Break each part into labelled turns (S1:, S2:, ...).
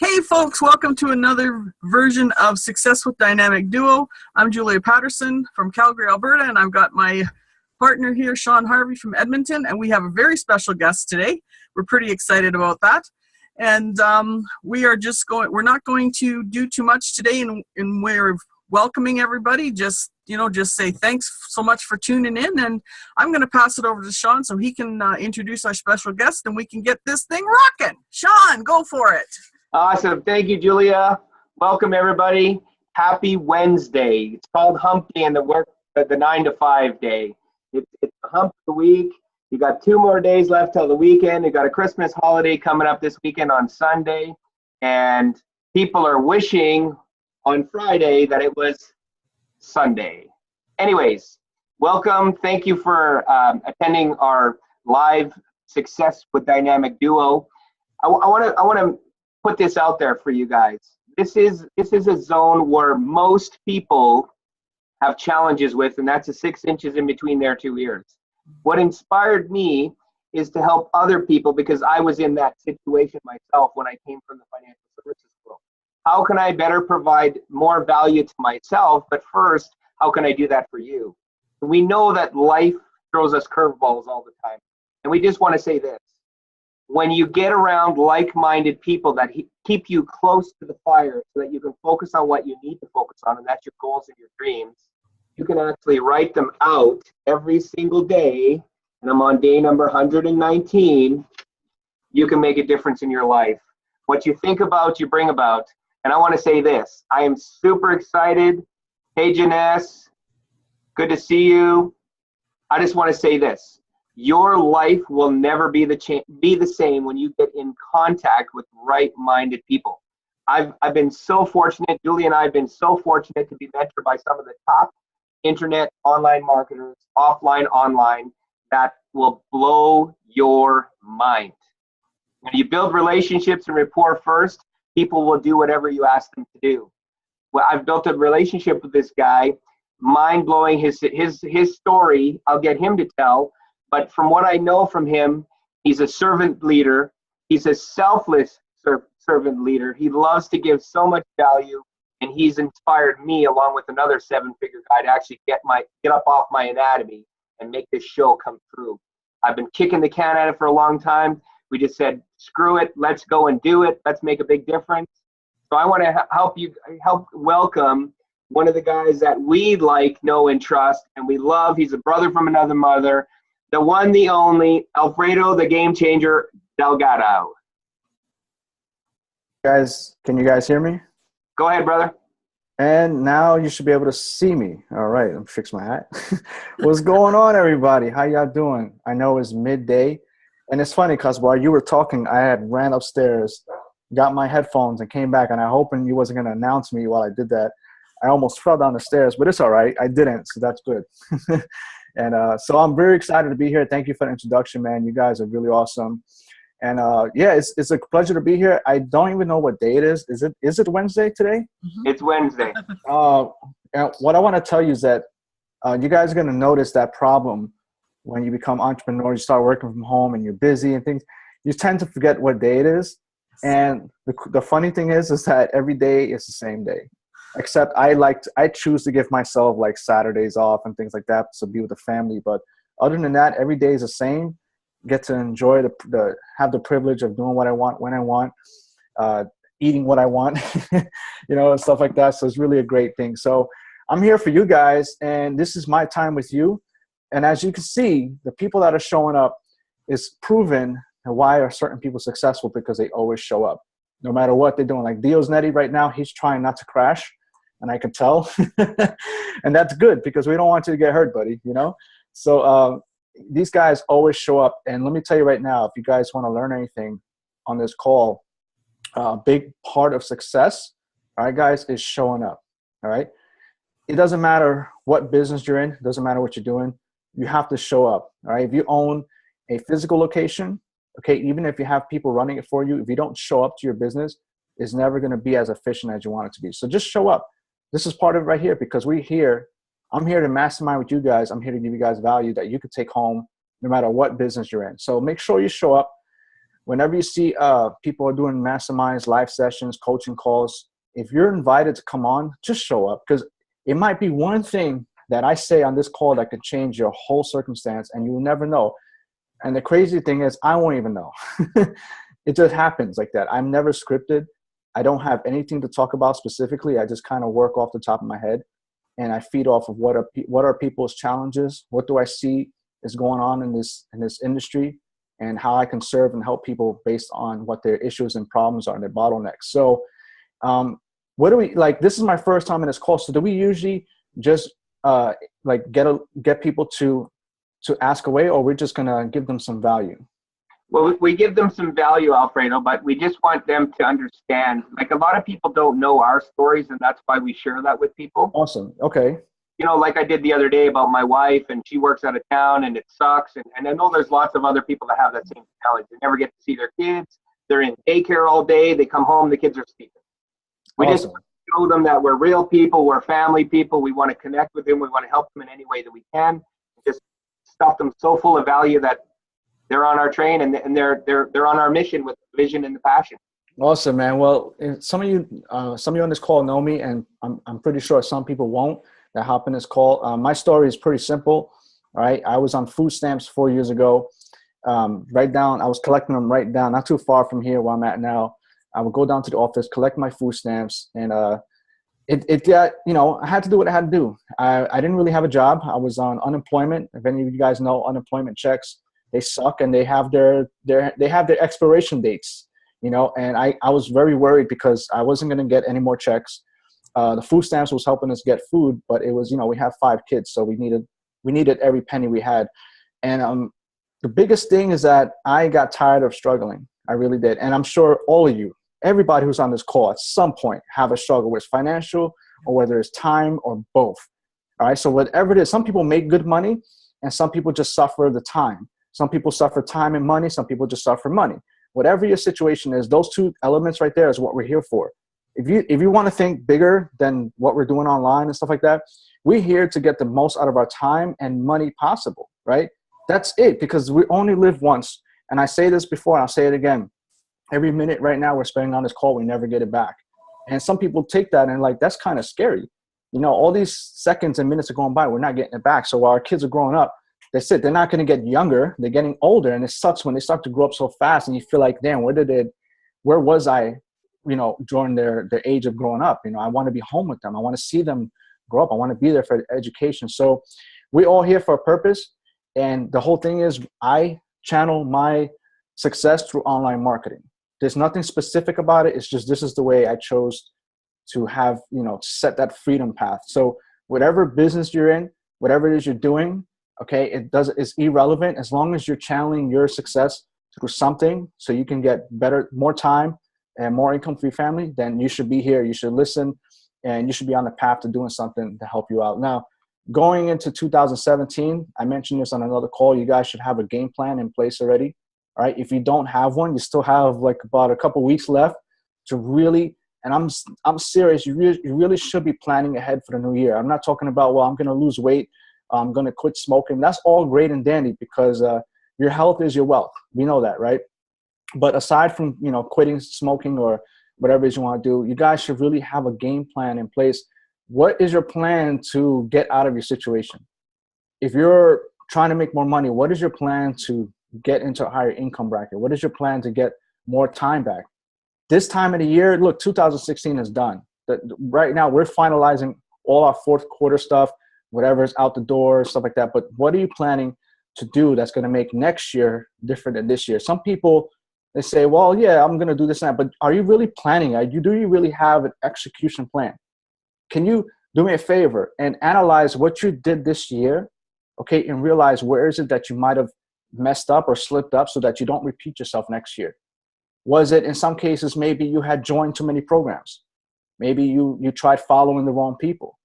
S1: Hey folks, welcome to another version of Success with Dynamic Duo. I'm Julia Patterson from Calgary, Alberta, and I've got my partner here, Sean Harvey from Edmonton, and we have a very special guest today. We're pretty excited about that. And we're not going to do too much today in way of welcoming everybody. Just say thanks so much for tuning in, and I'm going to pass it over to Sean so he can introduce our special guest and we can get this thing rocking. Sean, go for it.
S2: Awesome. Thank you, Julia. Welcome, everybody. Happy Wednesday. It's called Hump Day and the 9 to 5 day. It's the hump of the week. You got 2 more days left till the weekend. You got a Christmas holiday coming up this weekend on Sunday. And people are wishing on Friday that it was Sunday. Anyways, welcome. Thank you for attending our live Success with Dynamic Duo. I want to put this out there for you guys. This is a zone where most people have challenges with, and that's the 6 inches in between their 2 ears. What inspired me is to help other people, because I was in that situation myself when I came from the financial services world. How can I better provide more value to myself? But first, how can I do that for you? We know that life throws us curveballs all the time. And we just want to say this. When you get around like-minded people that keep you close to the fire so that you can focus on what you need to focus on, and that's your goals and your dreams, you can actually write them out every single day, and I'm on day number 119, you can make a difference in your life. What you think about, you bring about. And I want to say this, I am super excited. Hey, Janess, good to see you. I just want to say this. Your life will never be the same when you get in contact with right-minded people. I've been so fortunate, Julie and I have been so fortunate to be mentored by some of the top internet online marketers, offline, online, that will blow your mind. When you build relationships and rapport first, people will do whatever you ask them to do. Well, I've built a relationship with this guy, mind-blowing. His story, I'll get him to tell. But from what I know from him, he's a servant leader. He's a selfless servant leader. He loves to give so much value, and he's inspired me, along with another 7-figure guy, to actually get up off my anatomy and make this show come true. I've been kicking the can at it for a long time. We just said, screw it, let's go and do it. Let's make a big difference. So I want to help welcome one of the guys that we like, know, and trust, and we love. He's a brother from another mother. The one, the only, Alfredo, the game changer, Delgado.
S3: Guys, can you guys hear me?
S2: Go ahead, brother.
S3: And now you should be able to see me. All right, let me fix my hat. What's going on, everybody? How y'all doing? I know it's midday, and it's funny because while you were talking, I had ran upstairs, got my headphones, and came back, and I hoping you wasn't going to announce me while I did that. I almost fell down the stairs, but it's all right. I didn't, so that's good. And so I'm very excited to be here. Thank you for the introduction, man. You guys are really awesome. And yeah, it's a pleasure to be here. I don't even know what day it is. Is it Wednesday today?
S2: It's Wednesday.
S3: And what I want to tell you is that you guys are going to notice that problem when you become entrepreneurs. You start working from home and you're busy and things. You tend to forget what day it is. And the funny thing is that every day is the same day. Except I choose to give myself like Saturdays off and things like that to be with the family. But other than that, every day is the same. Get to enjoy have the privilege of doing what I want when I want, eating what I want, and stuff like that. So it's really a great thing. So I'm here for you guys, and this is my time with you. And as you can see, the people that are showing up is proven why are certain people successful, because they always show up, no matter what they're doing. Like Dio's Netty right now, he's trying not to crash. And I can tell, and that's good because we don't want you to get hurt, buddy, So these guys always show up. And let me tell you right now, if you guys want to learn anything on this call, a big part of success, all right, guys, is showing up, all right? It doesn't matter what business you're in. It doesn't matter what you're doing. You have to show up, all right? If you own a physical location, okay, even if you have people running it for you, if you don't show up to your business, it's never going to be as efficient as you want it to be. So just show up. This is part of it right here, because I'm here to mastermind with you guys. I'm here to give you guys value that you could take home no matter what business you're in. So make sure you show up. whenever you see people are doing masterminds, live sessions, coaching calls, if you're invited to come on, just show up, because it might be one thing that I say on this call that could change your whole circumstance, and you'll never know. And the crazy thing is, I won't even know. It just happens like that. I'm never scripted. I don't have anything to talk about specifically. I just kind of work off the top of my head, and I feed off of what are people's challenges, what do I see is going on in this industry, and how I can serve and help people based on what their issues and problems are and their bottlenecks. So what do we, like, this is my first time in this call. So do we usually just like get people to ask away, or we're just going to give them some value?
S2: Well, we give them some value, Alfredo, but we just want them to understand, like, a lot of people don't know our stories, and that's why we share that with people.
S3: Awesome. Okay.
S2: You know, like I did the other day about my wife, and she works out of town and it sucks. And I know there's lots of other people that have that same challenge. They never get to see their kids. They're in daycare all day. They come home, the kids are sleeping. We
S3: Awesome.
S2: just show them that we're real people, we're family people. We want to connect with them. We want to help them in any way that we can. Just stuff them so full of value that they're on our train, and they're on our mission with the vision and the passion. Awesome,
S3: man. Well, some of you on this call know me, and I'm pretty sure some people won't that hop in this call. My story is pretty simple. All right, I was on food stamps 4 years ago. I was collecting them right down, not too far from here where I'm at now. I would go down to the office, collect my food stamps, and it got, I had to do what I had to do. I didn't really have a job. I was on unemployment. If any of you guys know, unemployment checks, they suck, and they have their expiration dates, and I was very worried because I wasn't going to get any more checks. The food stamps was helping us get food, but it was, we have 5 kids, so we needed every penny we had. And the biggest thing is that I got tired of struggling. I really did. And I'm sure all of you, everybody who's on this call at some point have a struggle, whether it's financial or whether it's time or both. All right. So whatever it is, some people make good money and some people just suffer the time. Some people suffer time and money. Some people just suffer money. Whatever your situation is, those 2 elements right there is what we're here for. If you want to think bigger than what we're doing online and stuff like that, we're here to get the most out of our time and money possible, right? That's it, because we only live once. And I say this before, and I'll say it again. Every minute right now we're spending on this call, we never get it back. And some people take that and like, that's kind of scary. All these seconds and minutes are going by, we're not getting it back. So while our kids are growing up, they're not going to get younger, they're getting older. And it sucks when they start to grow up so fast and you feel like, damn, where was I, during their age of growing up? I want to be home with them. I want to see them grow up. I want to be there for education. So we're all here for a purpose. And the whole thing is, I channel my success through online marketing. There's nothing specific about it. It's just, this is the way I chose to have, set that freedom path. So whatever business you're in, whatever it is you're doing, okay, it's irrelevant as long as you're channeling your success through something so you can get better, more time and more income for your family, then you should be here. You should listen, and you should be on the path to doing something to help you out. Now, going into 2017, I mentioned this on another call, you guys should have a game plan in place already. All right. If you don't have one, you still have like about a couple weeks left to really, and I'm serious, you really should be planning ahead for the new year. I'm not talking about, well, I'm going to lose weight, I'm going to quit smoking. That's all great and dandy, because your health is your wealth. We know that, right? But aside from, quitting smoking or whatever it is you want to do, you guys should really have a game plan in place. What is your plan to get out of your situation? If you're trying to make more money, what is your plan to get into a higher income bracket? What is your plan to get more time back? This time of the year, look, 2016 is done. Right now, we're finalizing all our fourth quarter stuff, whatever's out the door, stuff like that. But what are you planning to do that's going to make next year different than this year? Some people, they say, well, yeah, I'm going to do this and that. But are you really planning? Do you really have an execution plan? Can you do me a favor and analyze what you did this year, okay, and realize where is it that you might have messed up or slipped up so that you don't repeat yourself next year? Was it, in some cases, maybe you had joined too many programs? Maybe you tried following the wrong people.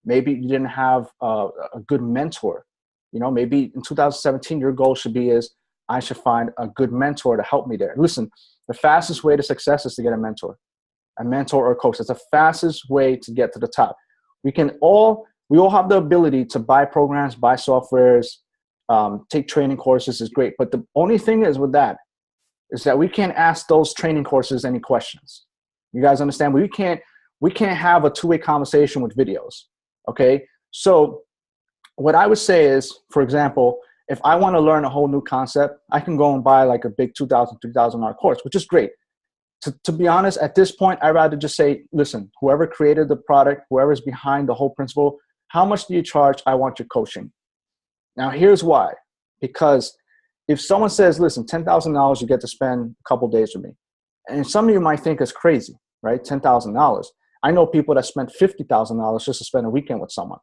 S3: Maybe you didn't have a good mentor. Maybe in 2017, your goal should be is, I should find a good mentor to help me there. Listen, the fastest way to success is to get a mentor or a coach. That's the fastest way to get to the top. We all have the ability to buy programs, buy softwares, take training courses is great. But the only thing is with that, is that we can't ask those training courses any questions. You guys understand? We can't have a two-way conversation with videos. Okay. So what I would say is, for example, if I want to learn a whole new concept, I can go and buy like a big $2,000, $3,000 course, which is great. To be honest, at this point, I'd rather just say, listen, whoever created the product, whoever's behind the whole principle, how much do you charge? I want your coaching. Now, here's why. Because if someone says, listen, $10,000, you get to spend a couple days with me. And some of you might think it's crazy, right? $10,000. I know people that spent $50,000 just to spend a weekend with someone.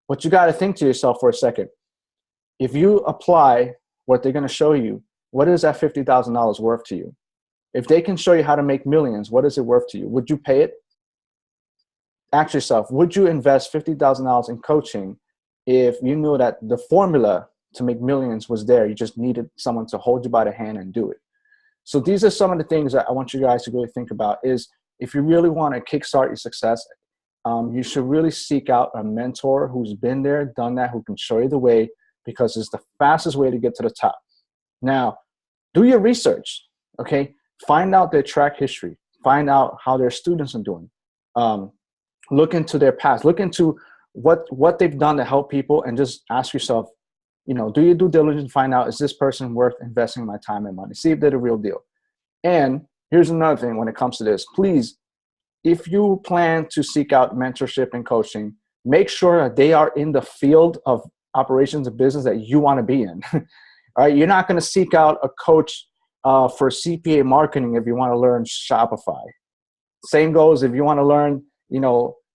S3: But you got to think to yourself for a second. If you apply what they're going to show you, what is that $50,000 worth to you? If they can show you how to make millions, what is it worth to you? Would you pay it? Ask yourself, would you invest $50,000 in coaching if you knew that the formula to make millions was there? You just needed someone to hold you by the hand and do it. So these are some of the things that I want you guys to really think about is if you really want to kickstart your success, you should really seek out a mentor who's been there, done that, who can show you the way, because it's the fastest way to get to the top. Now, do your research, okay? Find out their track history. Find out how their students are doing. Look into their past. Look into what they've done to help people, and just ask yourself, do your due diligence, find out, is this person worth investing my time and money? See if they're the real deal. And here's another thing when it comes to this. Please, if you plan to seek out mentorship and coaching, make sure that they are in the field of operations and business that you want to be in. All right, you're not going to seek out a coach for CPA marketing if you want to learn Shopify. Same goes if you want to learn,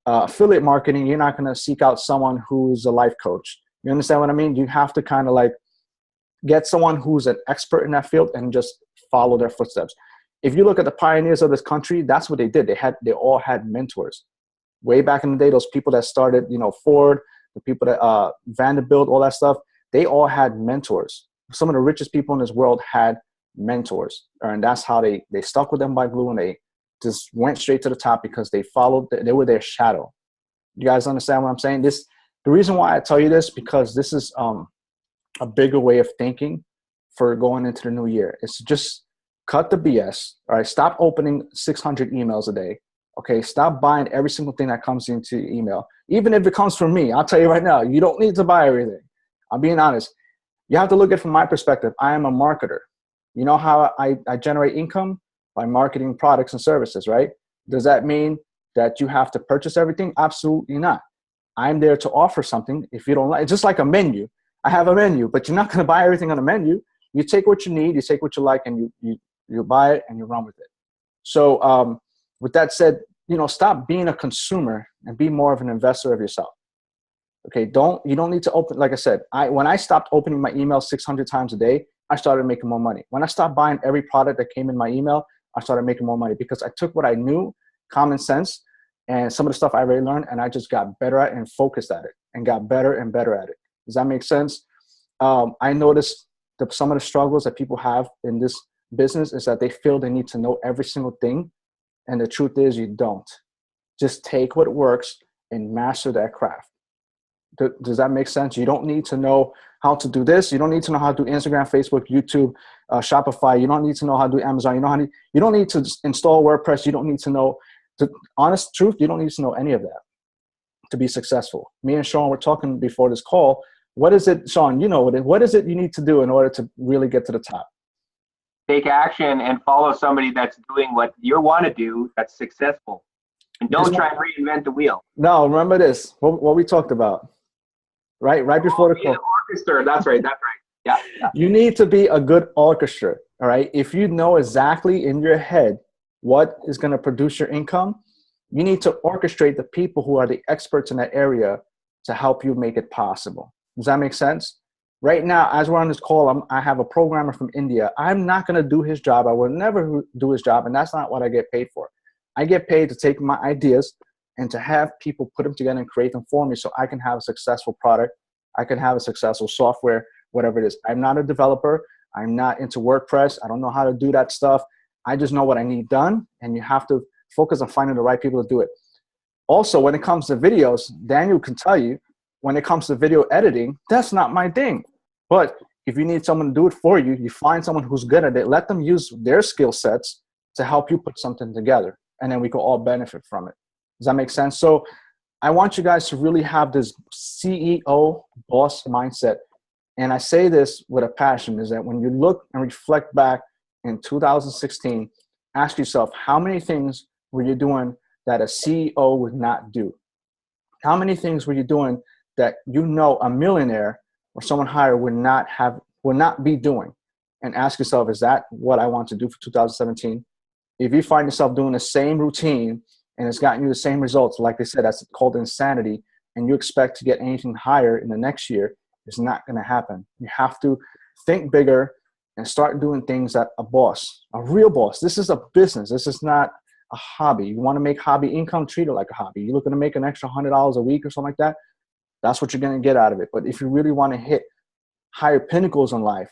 S3: affiliate marketing. You're not going to seek out someone who's a life coach. You understand what I mean? You have to kind of like get someone who's an expert in that field and just follow their footsteps. If you look at the pioneers of this country, that's what they did. They all had mentors. Way back in the day, those people that started, Ford, the people that Vanderbilt, all that stuff, they all had mentors. Some of the richest people in this world had mentors, and that's how they stuck with them by glue, and they just went straight to the top because they were their shadow. You guys understand what I'm saying? The reason why I tell you this, because this is a bigger way of thinking for going into the new year. It's just cut the BS. All right, stop opening 600 emails a day. Okay, stop buying every single thing that comes into your email. Even if it comes from me, I'll tell you right now, you don't need to buy everything. I'm being honest. You have to look at it from my perspective. I am a marketer. You know how I generate income? By marketing products and services, right? Does that mean that you have to purchase everything? Absolutely not. I'm there to offer something. If you don't like, just like a menu. I have a menu, but you're not going to buy everything on the menu. You take what you need, you take what you like, and you buy it and you run with it. So with that said, stop being a consumer and be more of an investor of yourself. Okay, you don't need to open, like I said, when I stopped opening my email 600 times a day, I started making more money. When I stopped buying every product that came in my email, I started making more money because I took what I knew, common sense, and some of the stuff I already learned, and I just got better at it and focused at it and got better and better at it. Does that make sense? I noticed some of the struggles that people have in this business is that they feel they need to know every single thing. And the truth is you don't. Just take what works and master that craft. Does that make sense? You don't need to know how to do this. You don't need to know how to do Instagram, Facebook, YouTube, Shopify. You don't need to know how to do Amazon. You don't need to install WordPress. You don't need to know, the honest truth, you don't need to know any of that to be successful. Me and Sean were talking before this call. What is it, Sean, what is it you need to do in order to really get to the top?
S2: Take action and follow somebody that's doing what you want to do that's successful. And don't try and reinvent the wheel.
S3: No, remember this, what we talked about, right before the call.
S2: Orchestra, that's right. Yeah.
S3: You need to be a good orchestra, all right? If you know exactly in your head what is going to produce your income, you need to orchestrate the people who are the experts in that area to help you make it possible. Does that make sense? Right now, as we're on this call, I have a programmer from India. I'm not going to do his job. I will never do his job, and that's not what I get paid for. I get paid to take my ideas and to have people put them together and create them for me so I can have a successful product. I can have a successful software, whatever it is. I'm not a developer. I'm not into WordPress. I don't know how to do that stuff. I just know what I need done, and you have to focus on finding the right people to do it. Also, when it comes to videos, Daniel can tell you, when it comes to video editing, that's not my thing. But if you need someone to do it for you, you find someone who's good at it, let them use their skill sets to help you put something together. And then we can all benefit from it. Does that make sense? So I want you guys to really have this CEO boss mindset. And I say this with a passion, is that when you look and reflect back in 2016, ask yourself, how many things were you doing that a CEO would not do? How many things were you doing that you know a millionaire or someone higher would not be doing? And ask yourself, is that what I want to do for 2017? If you find yourself doing the same routine and it's gotten you the same results, like they said, that's called insanity, and you expect to get anything higher in the next year, it's not going to happen. You have to think bigger and start doing things that a boss, a real boss, this is a business. This is not a hobby. You want to make hobby income, treat it like a hobby. You're looking to make an extra $100 a week or something like that, that's what you're going to get out of it. But if you really want to hit higher pinnacles in life,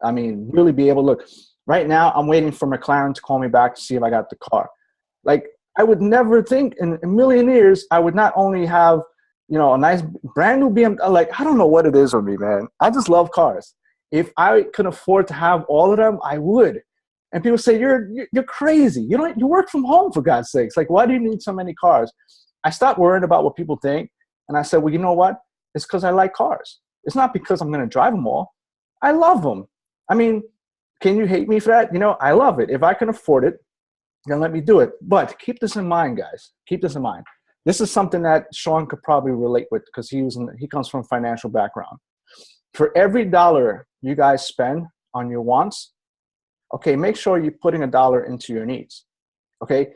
S3: I mean, really be able to look. Right now, I'm waiting for McLaren to call me back to see if I got the car. Like, I would never think in a million years I would not only have, a nice brand new BMW. Like, I don't know what it is with me, man. I just love cars. If I could afford to have all of them, I would. And people say, you're crazy. You work from home, for God's sakes. Like, why do you need so many cars? I stopped worrying about what people think. And I said, well, you know what? It's because I like cars. It's not because I'm going to drive them all. I love them. I mean, can you hate me for that? I love it. If I can afford it, then let me do it. But keep this in mind, guys. Keep this in mind. This is something that Sean could probably relate with because he comes from a financial background. For every dollar you guys spend on your wants, okay, make sure you're putting $1 into your needs. Okay?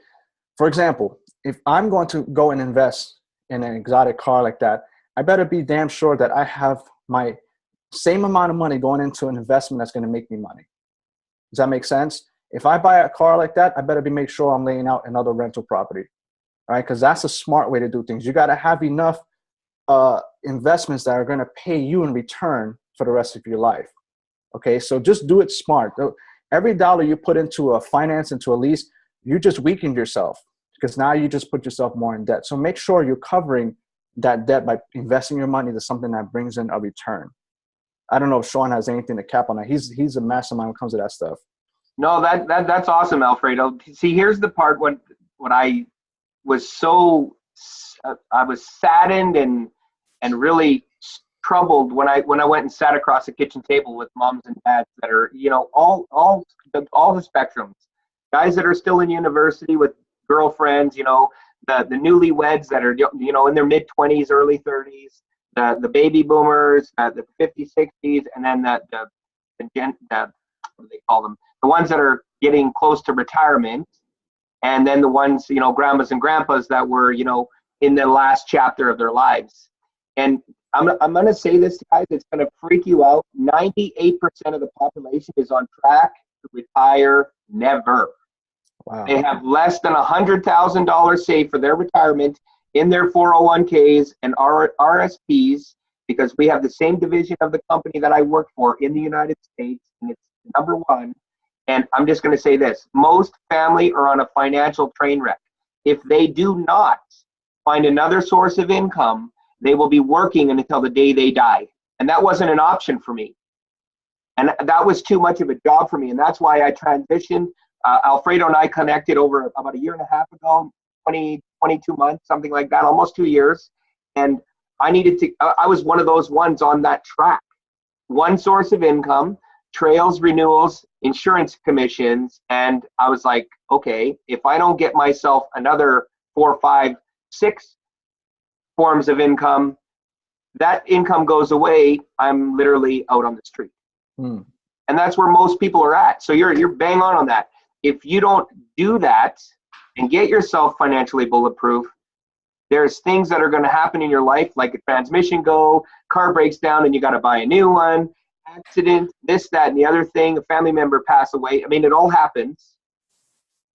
S3: For example, if I'm going to go and invest in an exotic car like that, I better be damn sure that I have my same amount of money going into an investment that's going to make me money. Does that make sense? If I buy a car like that, I better make sure I'm laying out another rental property, right? Because that's a smart way to do things. You got to have enough investments that are going to pay you in return for the rest of your life. Okay, so just do it smart. Every dollar you put into a finance, into a lease, you just weakened yourself because now you just put yourself more in debt. So make sure you're covering that debt by investing your money to something that brings in a return. I don't know if Sean has anything to cap on that. He's a mastermind when it comes to that stuff.
S2: No, that's awesome, Alfredo. See, here's the part when I was I was saddened and really troubled when I went and sat across the kitchen table with moms and dads that are, all the spectrums, guys that are still in university with girlfriends, the newlyweds that are, in their mid 20s, early 30s, the baby boomers, the 50s, 60s, and then what do they call them? The ones that are getting close to retirement, and then the ones, grandmas and grandpas that were, in the last chapter of their lives. And I'm going to say this, guys, it's going to freak you out. 98% of the population is on track to retire never. Wow. They have less than $100,000 saved for their retirement in their 401ks and RSPs, because we have the same division of the company that I work for in the United States, and it's number one. And I'm just going to say this. Most family are on a financial train wreck. If they do not find another source of income, they will be working until the day they die. And that wasn't an option for me. And that was too much of a job for me. And that's why I transitioned. Alfredo and I connected over about a year and a half ago, 22 months, something like that, almost 2 years. And I was one of those ones on that track. One source of income, trails, renewals, insurance commissions. And I was like, okay, if I don't get myself another 4, 5, 6 forms of income, that income goes away, I'm literally out on the street. And that's where most people are at. So you're bang on that. If you don't do that and get yourself financially bulletproof, there's things that are going to happen in your life, like a transmission go, car breaks down and you got to buy a new one, accident, this, that, and the other thing, a family member pass away. I mean, it all happens.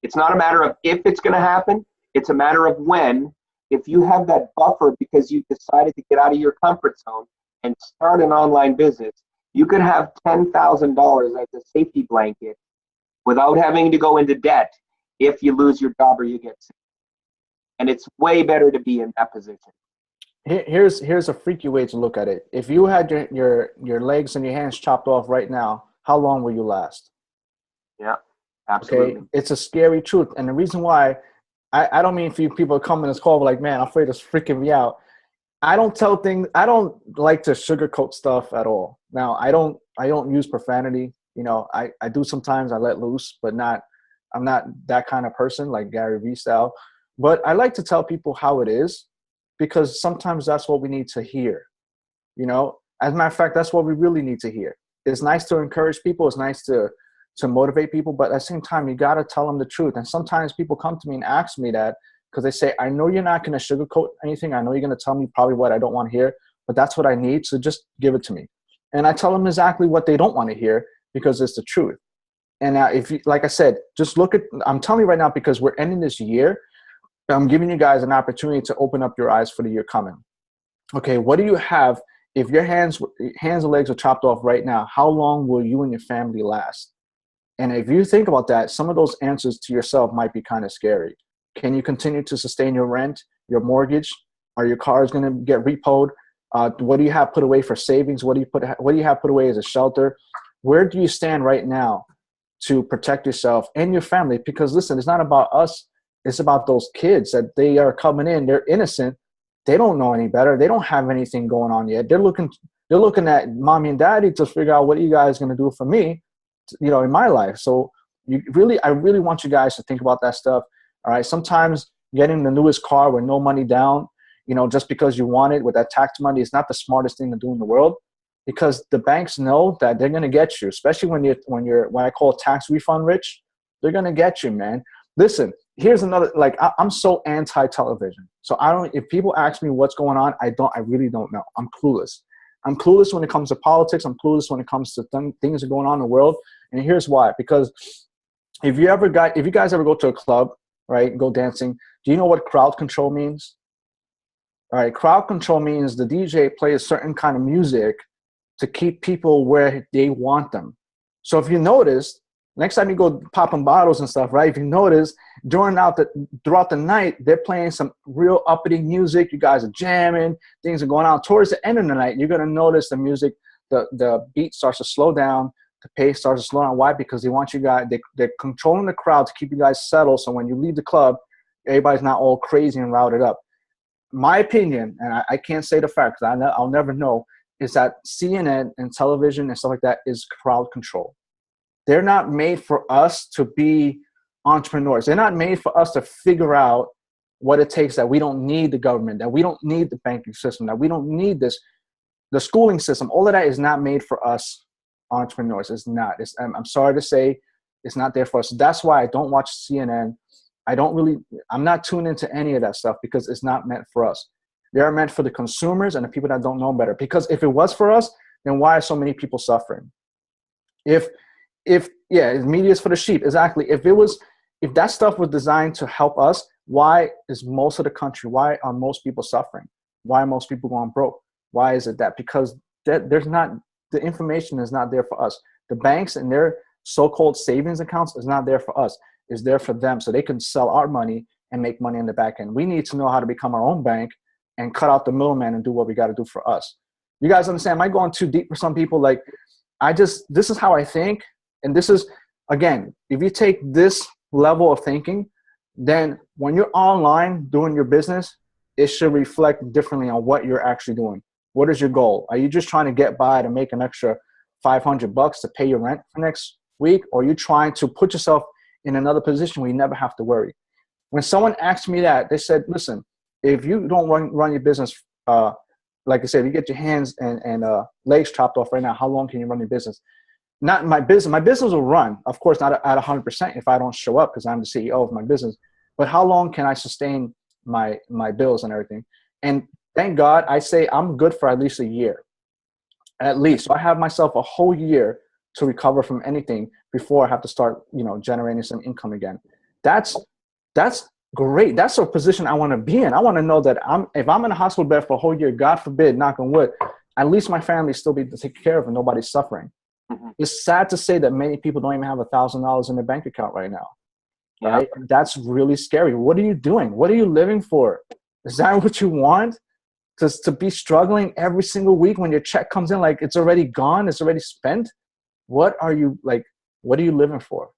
S2: It's not a matter of if it's going to happen. It's a matter of when. If you have that buffer because you decided to get out of your comfort zone and start an online business, you could have $10,000 as a safety blanket without having to go into debt if you lose your job or you get sick. And it's way better to be in that position.
S3: Here's a freaky way to look at it. If you had your legs and your hands chopped off right now, how long will you last?
S2: Yeah,
S3: Okay,
S2: absolutely.
S3: it's a scary truth, and the reason why I don't mean for you people to come in this call like, man, I'm afraid it's freaking me out. I don't tell things. I don't like to sugarcoat stuff at all. Now, I don't use profanity. You know, I do sometimes. I let loose, but not. I'm not that kind of person like Gary Vee style. But I like to tell people how it is, because sometimes that's what we need to hear. You know, as a matter of fact, that's what we really need to hear. It's nice to encourage people. It's nice to motivate people, but at the same time, you got to tell them the truth. And sometimes people come to me and ask me that because they say, I know you're not going to sugarcoat anything. I know you're going to tell me probably what I don't want to hear, but that's what I need. So just give it to me. And I tell them exactly what they don't want to hear because it's the truth. And now, if you, like I said, just look at, I'm telling you right now, because we're ending this year, I'm giving you guys an opportunity to open up your eyes for the year coming. Okay, what do you have? If your hands and legs are chopped off right now, how long will you and your family last? And if you think about that, some of those answers to yourself might be kind of scary. Can you continue to sustain your rent, your mortgage? Are your cars going to get repoed? What do you have put away for savings? What do you have put away as a shelter? Where do you stand right now to protect yourself and your family? Because listen, it's not about us. It's about those kids that they are coming in. They're innocent. They don't know any better. They don't have anything going on yet. They're looking at mommy and daddy to figure out, what are you guys going to do for me, you know, in my life. So I really want you guys to think about that stuff. All right. Sometimes getting the newest car with no money down, you know, just because you want it with that tax money is not the smartest thing to do in the world, because the banks know that they're going to get you, especially when I call tax refund rich, they're going to get you, man. Listen, here's another, like, I'm so anti-television. So if people ask me what's going on, I really don't know. I'm clueless. I'm clueless when it comes to politics. I'm clueless when it comes to things that are going on in the world. And here's why. Because if you guys ever go to a club, right, go dancing, do you know what crowd control means? All right, crowd control means the DJ plays certain kind of music to keep people where they want them. So if you notice, next time you go popping bottles and stuff, right? If you notice, throughout the night, they're playing some real uppity music. You guys are jamming. Things are going on. Towards the end of the night, you're going to notice the music, the beat starts to slow down. The pace starts to slow down. Why? Because they want you guys, they're controlling the crowd to keep you guys settled. So when you leave the club, everybody's not all crazy and routed up. My opinion, and I can't say the fact because I'll never know, is that CNN and television and stuff like that is crowd control. They're not made for us to be entrepreneurs. They're not made for us to figure out what it takes, that we don't need the government, that we don't need the banking system, that we don't need this, the schooling system. All of that is not made for us entrepreneurs. It's not. I'm sorry to say, it's not there for us. That's why I don't watch CNN. I'm not tuned into any of that stuff because it's not meant for us. They are meant for the consumers and the people that don't know better. Because if it was for us, then why are so many people suffering? If media is for the sheep, exactly. If that stuff was designed to help us, why is most of the country, why are most people suffering? Why are most people going broke? Why is it that? Because the information is not there for us. The banks and their so-called savings accounts is not there for us. It's there for them so they can sell our money and make money in the back end. We need to know how to become our own bank and cut out the middleman and do what we got to do for us. You guys understand? Am I going too deep for some people? Like, this is how I think. And this is, again, if you take this level of thinking, then when you're online doing your business, it should reflect differently on what you're actually doing. What is your goal? Are you just trying to get by to make an extra $500 to pay your rent for next week? Or are you trying to put yourself in another position where you never have to worry? When someone asked me that, they said, listen, if you don't run your business, like I said, if you get your hands and legs chopped off right now, how long can you run your business? Not my business. My business will run, of course, not at 100% if I don't show up because I'm the CEO of my business. But how long can I sustain my bills and everything? And thank God, I say I'm good for at least a year. At least. So I have myself a whole year to recover from anything before I have to start, generating some income again. That's great. That's a position I want to be in. I want to know that if I'm in a hospital bed for a whole year, God forbid, knock on wood, at least my family still be taken care of and nobody's suffering. Mm-hmm. It's sad to say that many people don't even have $1,000 in their bank account right now. Yeah. Right? And that's really scary. What are you doing? What are you living for? Is that what you want? to be struggling every single week when your check comes in, like it's already gone, it's already spent. What are you living for?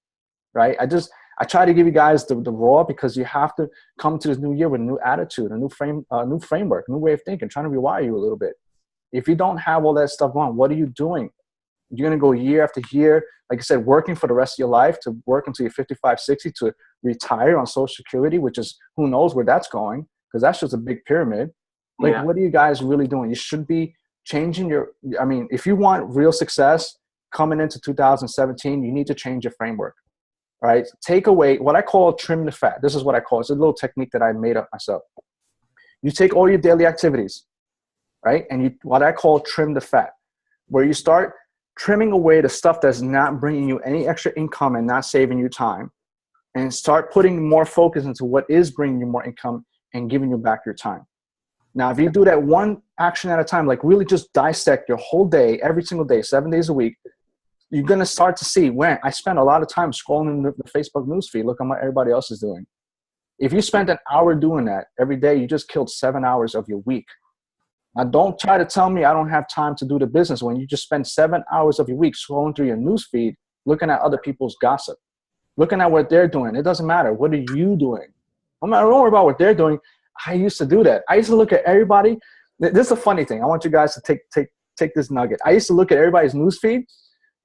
S3: Right? I try to give you guys the raw, because you have to come to this new year with a new attitude, a new framework, new way of thinking, trying to rewire you a little bit. If you don't have all that stuff on, what are you doing? You're going to go year after year, like I said, working for the rest of your life, to work until you're 55, 60, to retire on Social Security, which is, who knows where that's going, because that's just a big pyramid. Like, what are you guys really doing? You should be changing if you want real success coming into 2017, you need to change your framework. All right. Take away what I call trim the fat. This is what I call, it's a little technique that I made up myself. You take all your daily activities, right? And what I call trim the fat, where you start trimming away the stuff that's not bringing you any extra income and not saving you time, and start putting more focus into what is bringing you more income and giving you back your time. Now, if you do that one action at a time, like really just dissect your whole day, every single day, 7 days a week, you're going to start to see, when I spend a lot of time scrolling the Facebook newsfeed, look at what everybody else is doing. If you spent an hour doing that every day, you just killed 7 hours of your week. Now, don't try to tell me I don't have time to do the business when you just spend 7 hours of your week scrolling through your newsfeed, looking at other people's gossip, looking at what they're doing. It doesn't matter. What are you doing? Don't worry about what they're doing. I used to do that. I used to look at everybody. This is a funny thing. I want you guys to take this nugget. I used to look at everybody's newsfeed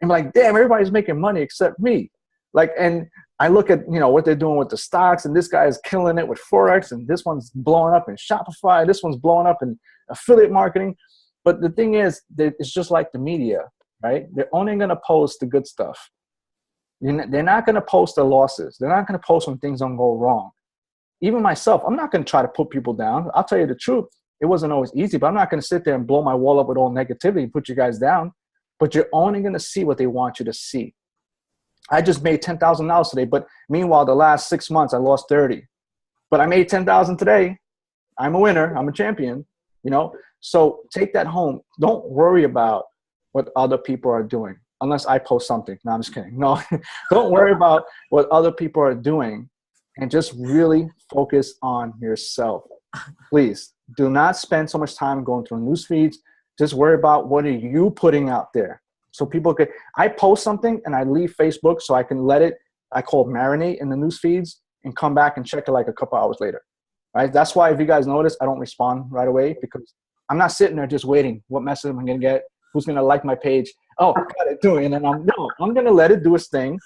S3: and be like, damn, everybody's making money except me. Like, and I look at, what they're doing with the stocks, and this guy is killing it with Forex, and this one's blowing up in Shopify. This one's blowing up in affiliate marketing. But the thing is, it's just like the media, right? They're only going to post the good stuff. They're not going to post the losses. They're not going to post when things don't go wrong. Even myself, I'm not going to try to put people down. I'll tell you the truth. It wasn't always easy, but I'm not going to sit there and blow my wall up with all negativity and put you guys down. But you're only going to see what they want you to see. I just made $10,000 today, but meanwhile, the last 6 months, I lost 30. But I made 10,000 today. I'm a winner. I'm a champion, So take that home. Don't worry about what other people are doing, unless I post something. No, I'm just kidding. No, don't worry about what other people are doing, and just really focus on yourself. Please do not spend so much time going through news feeds. Just worry about what are you putting out there. So people I post something and I leave Facebook so I can let it, I call it marinate in the news feeds, and come back and check it like a couple hours later, right? That's why, if you guys notice, I don't respond right away, because I'm not sitting there just waiting. What message am I going to get? Who's going to like my page? Oh, I got it doing. And I'm going to let it do its thing.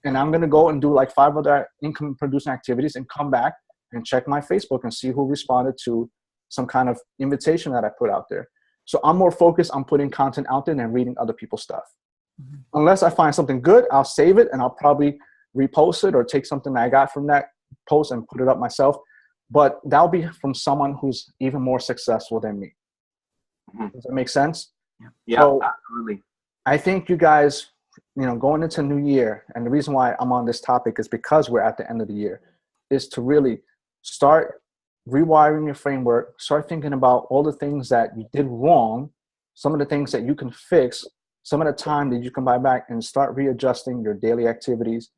S3: And I'm going to go and do like 5 other income producing activities and come back and check my Facebook and see who responded to some kind of invitation that I put out there. So I'm more focused on putting content out there than reading other people's stuff. Mm-hmm. Unless I find something good, I'll save it and I'll probably repost it or take something that I got from that post and put it up myself. But that'll be from someone who's even more successful than me. Mm-hmm. Does that make sense?
S2: Yeah,
S3: so
S2: absolutely.
S3: I think you guys, going into New Year, and the reason why I'm on this topic is because we're at the end of the year, is to really start rewiring your framework, start thinking about all the things that you did wrong, some of the things that you can fix, some of the time that you can buy back, and start readjusting your daily activities.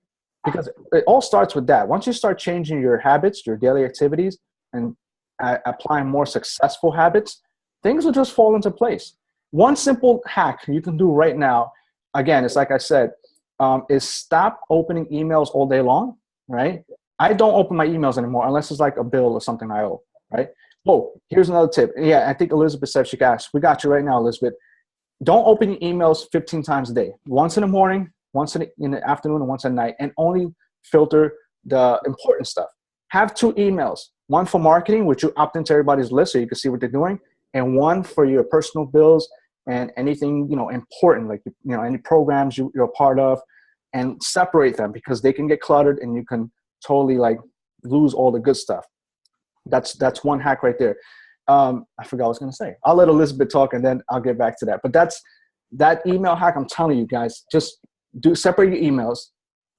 S3: Because it all starts with that. Once you start changing your habits, your daily activities, and applying more successful habits, things will just fall into place. One simple hack you can do right now, again, it's like I said, is stop opening emails all day long, right? I don't open my emails anymore unless it's like a bill or something I owe, right? Oh, here's another tip. Yeah, I think Elizabeth said she got us. We got you right now, Elizabeth. Don't open your emails 15 times a day. Once in the morning, once in the afternoon, and once at night, and only filter the important stuff. Have 2 emails, one for marketing, which you opt into everybody's list so you can see what they're doing, and one for your personal bills and anything, important, like, any programs you're a part of, and separate them, because they can get cluttered and you can totally lose all the good stuff. That's one hack right there. I forgot what I was going to say. I'll let Elizabeth talk and then I'll get back to that. But that's that email hack. I'm telling you guys, just separate your emails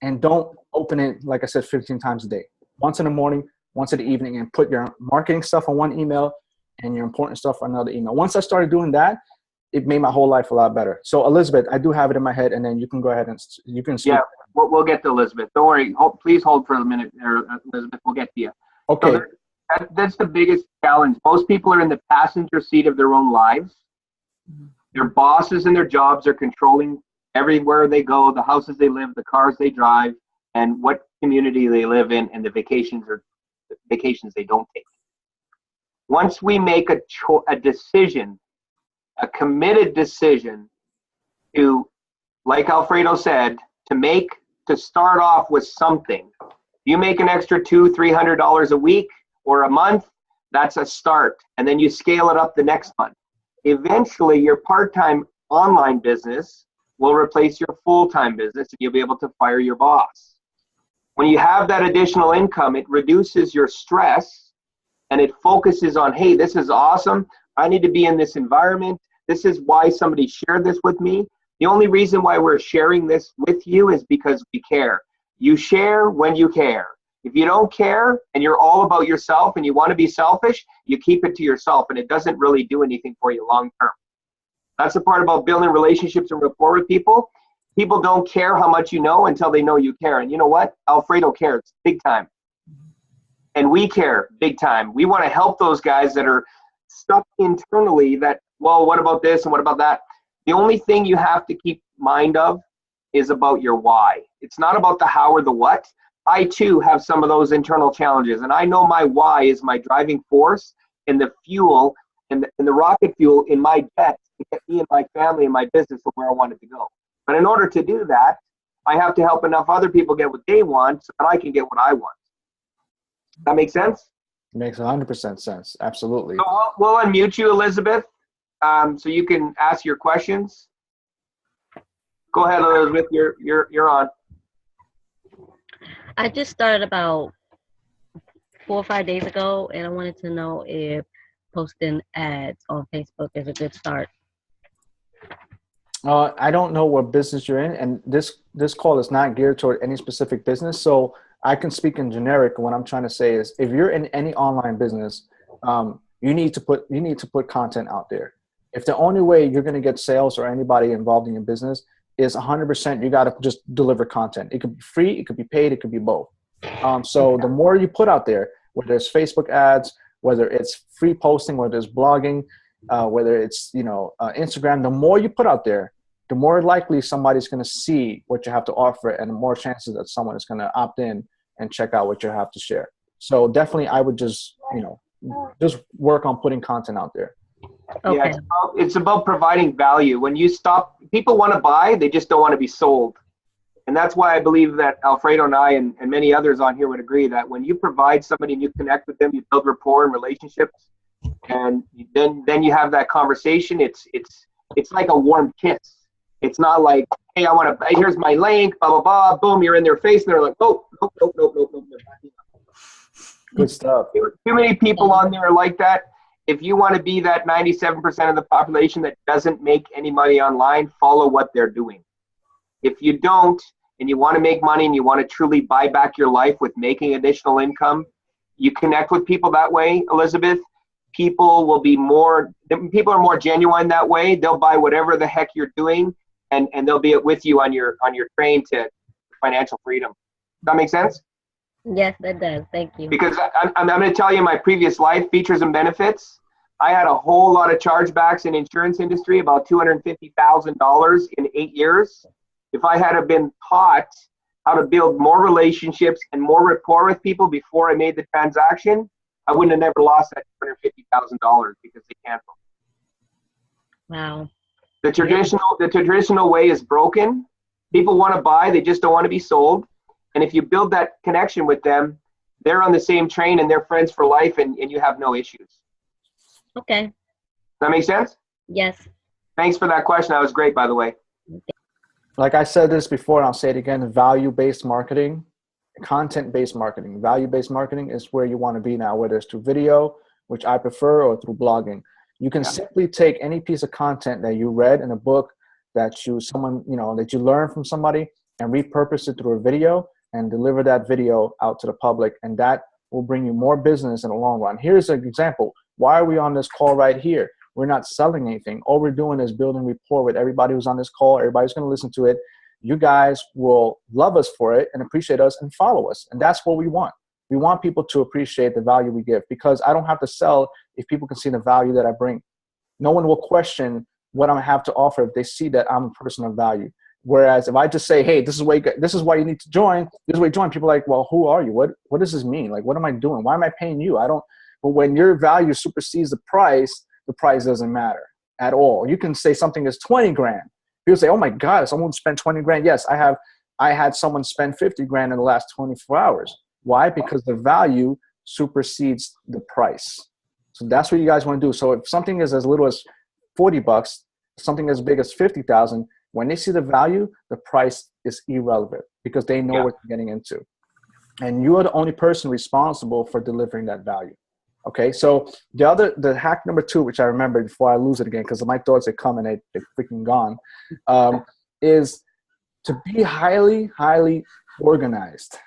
S3: and don't open it, like I said, 15 times a day. Once in the morning, once in the evening, and put your marketing stuff on one email and your important stuff on another email. Once I started doing that, it made my whole life a lot better. So Elizabeth, I do have it in my head, and then you can go ahead and you can speak.
S2: Yeah, we'll get to Elizabeth. Don't worry. Please hold for a minute there, Elizabeth. We'll get to you.
S3: Okay.
S2: So that's the biggest challenge. Most people are in the passenger seat of their own lives. Their bosses and their jobs are controlling everywhere they go, the houses they live, the cars they drive, and what community they live in, and the vacations they don't take. Once we make a decision, a committed decision to, like Alfredo said, to start off with something. You make an extra $200-300 a week or a month, that's a start. And then you scale it up the next month. Eventually, your part-time online business will replace your full-time business, and you'll be able to fire your boss. When you have that additional income, it reduces your stress, and it focuses on, hey, this is awesome. I need to be in this environment. This is why somebody shared this with me. The only reason why we're sharing this with you is because we care. You share when you care. If you don't care and you're all about yourself and you want to be selfish, you keep it to yourself, and it doesn't really do anything for you long term. That's the part about building relationships and rapport with people. People don't care how much you know until they know you care. And you know what? Alfredo cares big time. And we care big time. We want to help those guys that are stuck internally that, well, what about this and what about that? The only thing you have to keep mind of is about your why. It's not about the how or the what. I too have some of those internal challenges, and I know my why is my driving force and the fuel and the rocket fuel in my jet to get me and my family and my business to where I wanted to go. But in order to do that, I have to help enough other people get what they want so that I can get what I want. That make sense?
S3: It makes 100% sense. Absolutely.
S2: So we'll unmute you, Elizabeth, so you can ask your questions. Go ahead, Elizabeth. You're on.
S4: I just started about 4 or 5 days ago, and I wanted to know if posting ads on Facebook is a good start.
S3: I don't know what business you're in, and this call is not geared toward any specific business. So I can speak in generic. What I'm trying to say is, if you're in any online business, you need to put content out there. If the only way you're going to get sales or anybody involved in your business is 100%, you got to just deliver content. It could be free, it could be paid, it could be both. So the more you put out there, whether it's Facebook ads, whether it's free posting, whether it's blogging, whether it's Instagram, the more you put out there, the more likely somebody's going to see what you have to offer, and the more chances that someone is going to opt in and check out what you have to share. So definitely, I would just work on putting content out there.
S4: Okay.
S2: Yeah, it's about providing value. When you stop, people want to buy, they just don't want to be sold. And that's why I believe that Alfredo and I and many others on here would agree that when you provide somebody and you connect with them, you build rapport and relationships, and then you have that conversation. It's like a warm kiss. It's not like, hey, here's my link, blah, blah, blah, boom, you're in their face, and they're like, oh, nope.
S3: Good stuff.
S2: Too many people on there are like that. If you want to be that 97% of the population that doesn't make any money online, follow what they're doing. If you don't, and you want to make money and you want to truly buy back your life with making additional income, you connect with people that way, Elizabeth. People are more genuine that way. They'll buy whatever the heck you're doing, and they'll be with you on your train to financial freedom. Does that make sense?
S4: Yes, that does. Thank you.
S2: Because I'm going to tell you my previous life, features and benefits. I had a whole lot of chargebacks in insurance industry, about $250,000 in 8 years. If I had been taught how to build more relationships and more rapport with people before I made the transaction, I wouldn't have never lost that $250,000 because they canceled.
S4: Wow.
S2: The traditional way is broken. People want to buy, they just don't want to be sold. And if you build that connection with them, they're on the same train and they're friends for life, and you have no issues.
S4: Okay.
S2: Does that make sense?
S4: Yes.
S2: Thanks for that question. That was great, by the way.
S3: Like I said this before, and I'll say it again, value-based marketing, content-based marketing. Value-based marketing is where you want to be now, whether it's through video, which I prefer, or through blogging. You can simply take any piece of content that you read in a book, that you learned from somebody, and repurpose it through a video and deliver that video out to the public. And that will bring you more business in the long run. Here's an example. Why are we on this call right here? We're not selling anything. All we're doing is building rapport with everybody who's on this call. Everybody's going to listen to it. You guys will love us for it and appreciate us and follow us. And that's what we want. We want people to appreciate the value we give, because I don't have to sell if people can see the value that I bring. No one will question what I have to offer if they see that I'm a person of value. Whereas if I just say, hey, this is why you need to join, this is why you join, people are like, well, who are you? What does this mean? Like, what am I doing? Why am I paying you? But when your value supersedes the price doesn't matter at all. You can say something is 20 grand. People say, oh my God, someone spent 20 grand. Yes, I had someone spend 50 grand in the last 24 hours. Why? Because the value supersedes the price. So that's what you guys want to do. So if something is as little as $40, something as big as 50,000, when they see the value, the price is irrelevant because they know what they're getting into. And you are the only person responsible for delivering that value. Okay, so the hack number 2, which I remember before I lose it again, because my thoughts, they come and they're freaking gone, is to be highly, highly organized.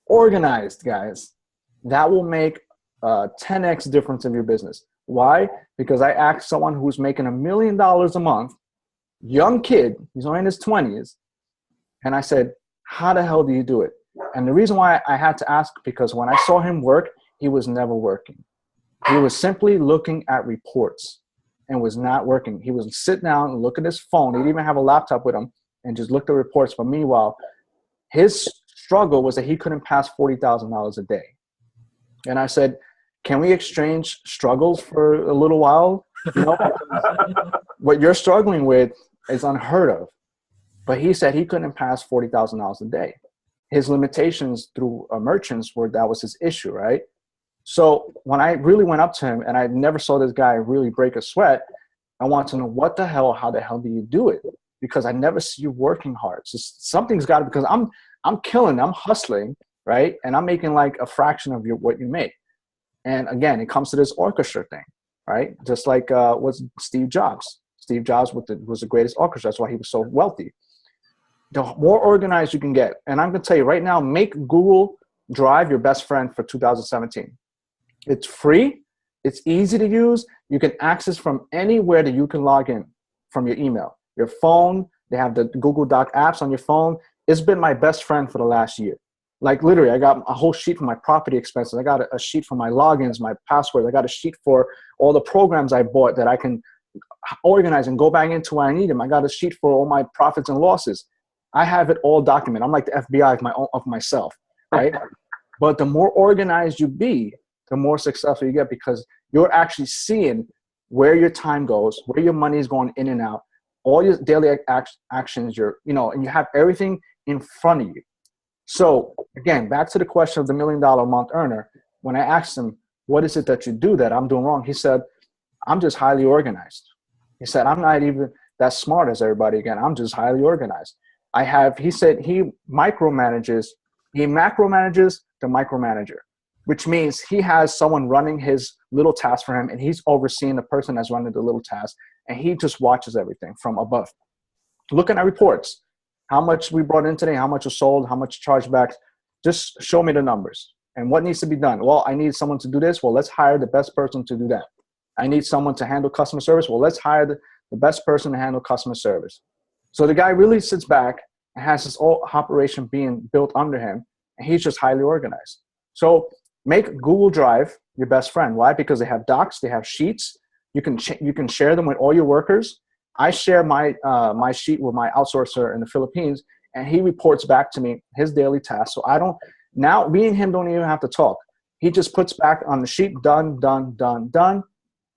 S3: Organized, guys. That will make a 10x difference in your business. Why? Because I asked someone who's making $1 million a month, young kid, he's only in his 20s, and I said, how the hell do you do it? And the reason why I had to ask, because when I saw him work, he was never working. He was simply looking at reports and was not working. He would sit down and look at his phone. He didn't even have a laptop with him and just look at reports. But meanwhile, his struggle was that he couldn't pass $40,000 a day. And I said, can we exchange struggles for a little while? You know, what you're struggling with is unheard of. But he said he couldn't pass $40,000 a day. His limitations through merchants that was his issue, right? So when I really went up to him, and I never saw this guy really break a sweat, I wanted to know how the hell do you do it? Because I never see you working hard. So something's got to, because I'm killing, I'm hustling, right? And I'm making like a fraction of what you make. And again, it comes to this orchestra thing, right? Just like was Steve Jobs. Steve Jobs was the greatest orchestra. That's why he was so wealthy. The more organized you can get, and I'm going to tell you right now, make Google Drive your best friend for 2017. It's free. It's easy to use. You can access from anywhere that you can log in from your email, your phone. They have the Google Doc apps on your phone. It's been my best friend for the last year. Like literally, I got a whole sheet for my property expenses. I got a sheet for my logins, my passwords. I got a sheet for all the programs I bought that I can organize and go back into when I need them. I got a sheet for all my profits and losses. I have it all documented. I'm like the FBI of myself, right? But the more organized you be, the more successful you get, because you're actually seeing where your time goes, where your money is going in and out, all your daily actions, and you have everything in front of you. So again, back to the question of the $1 million a month earner. When I asked him, what is it that you do that I'm doing wrong? He said, I'm just highly organized. He said, I'm not even that smart as everybody. Again, I'm just highly organized. He said he macromanages the micromanager, which means he has someone running his little task for him, and he's overseeing the person that's running the little task, and he just watches everything from above. Looking at reports, how much we brought in today, how much was sold, how much chargebacks, just show me the numbers. And what needs to be done? Well, I need someone to do this. Well, let's hire the best person to do that. I need someone to handle customer service. Well, let's hire the best person to handle customer service. So the guy really sits back and has his whole operation being built under him, and he's just highly organized. So make Google Drive your best friend. Why? Because they have docs, they have sheets. You can share them with all your workers. I share my sheet with my outsourcer in the Philippines, and he reports back to me his daily tasks. So now me and him don't even have to talk. He just puts back on the sheet, done, done, done, done,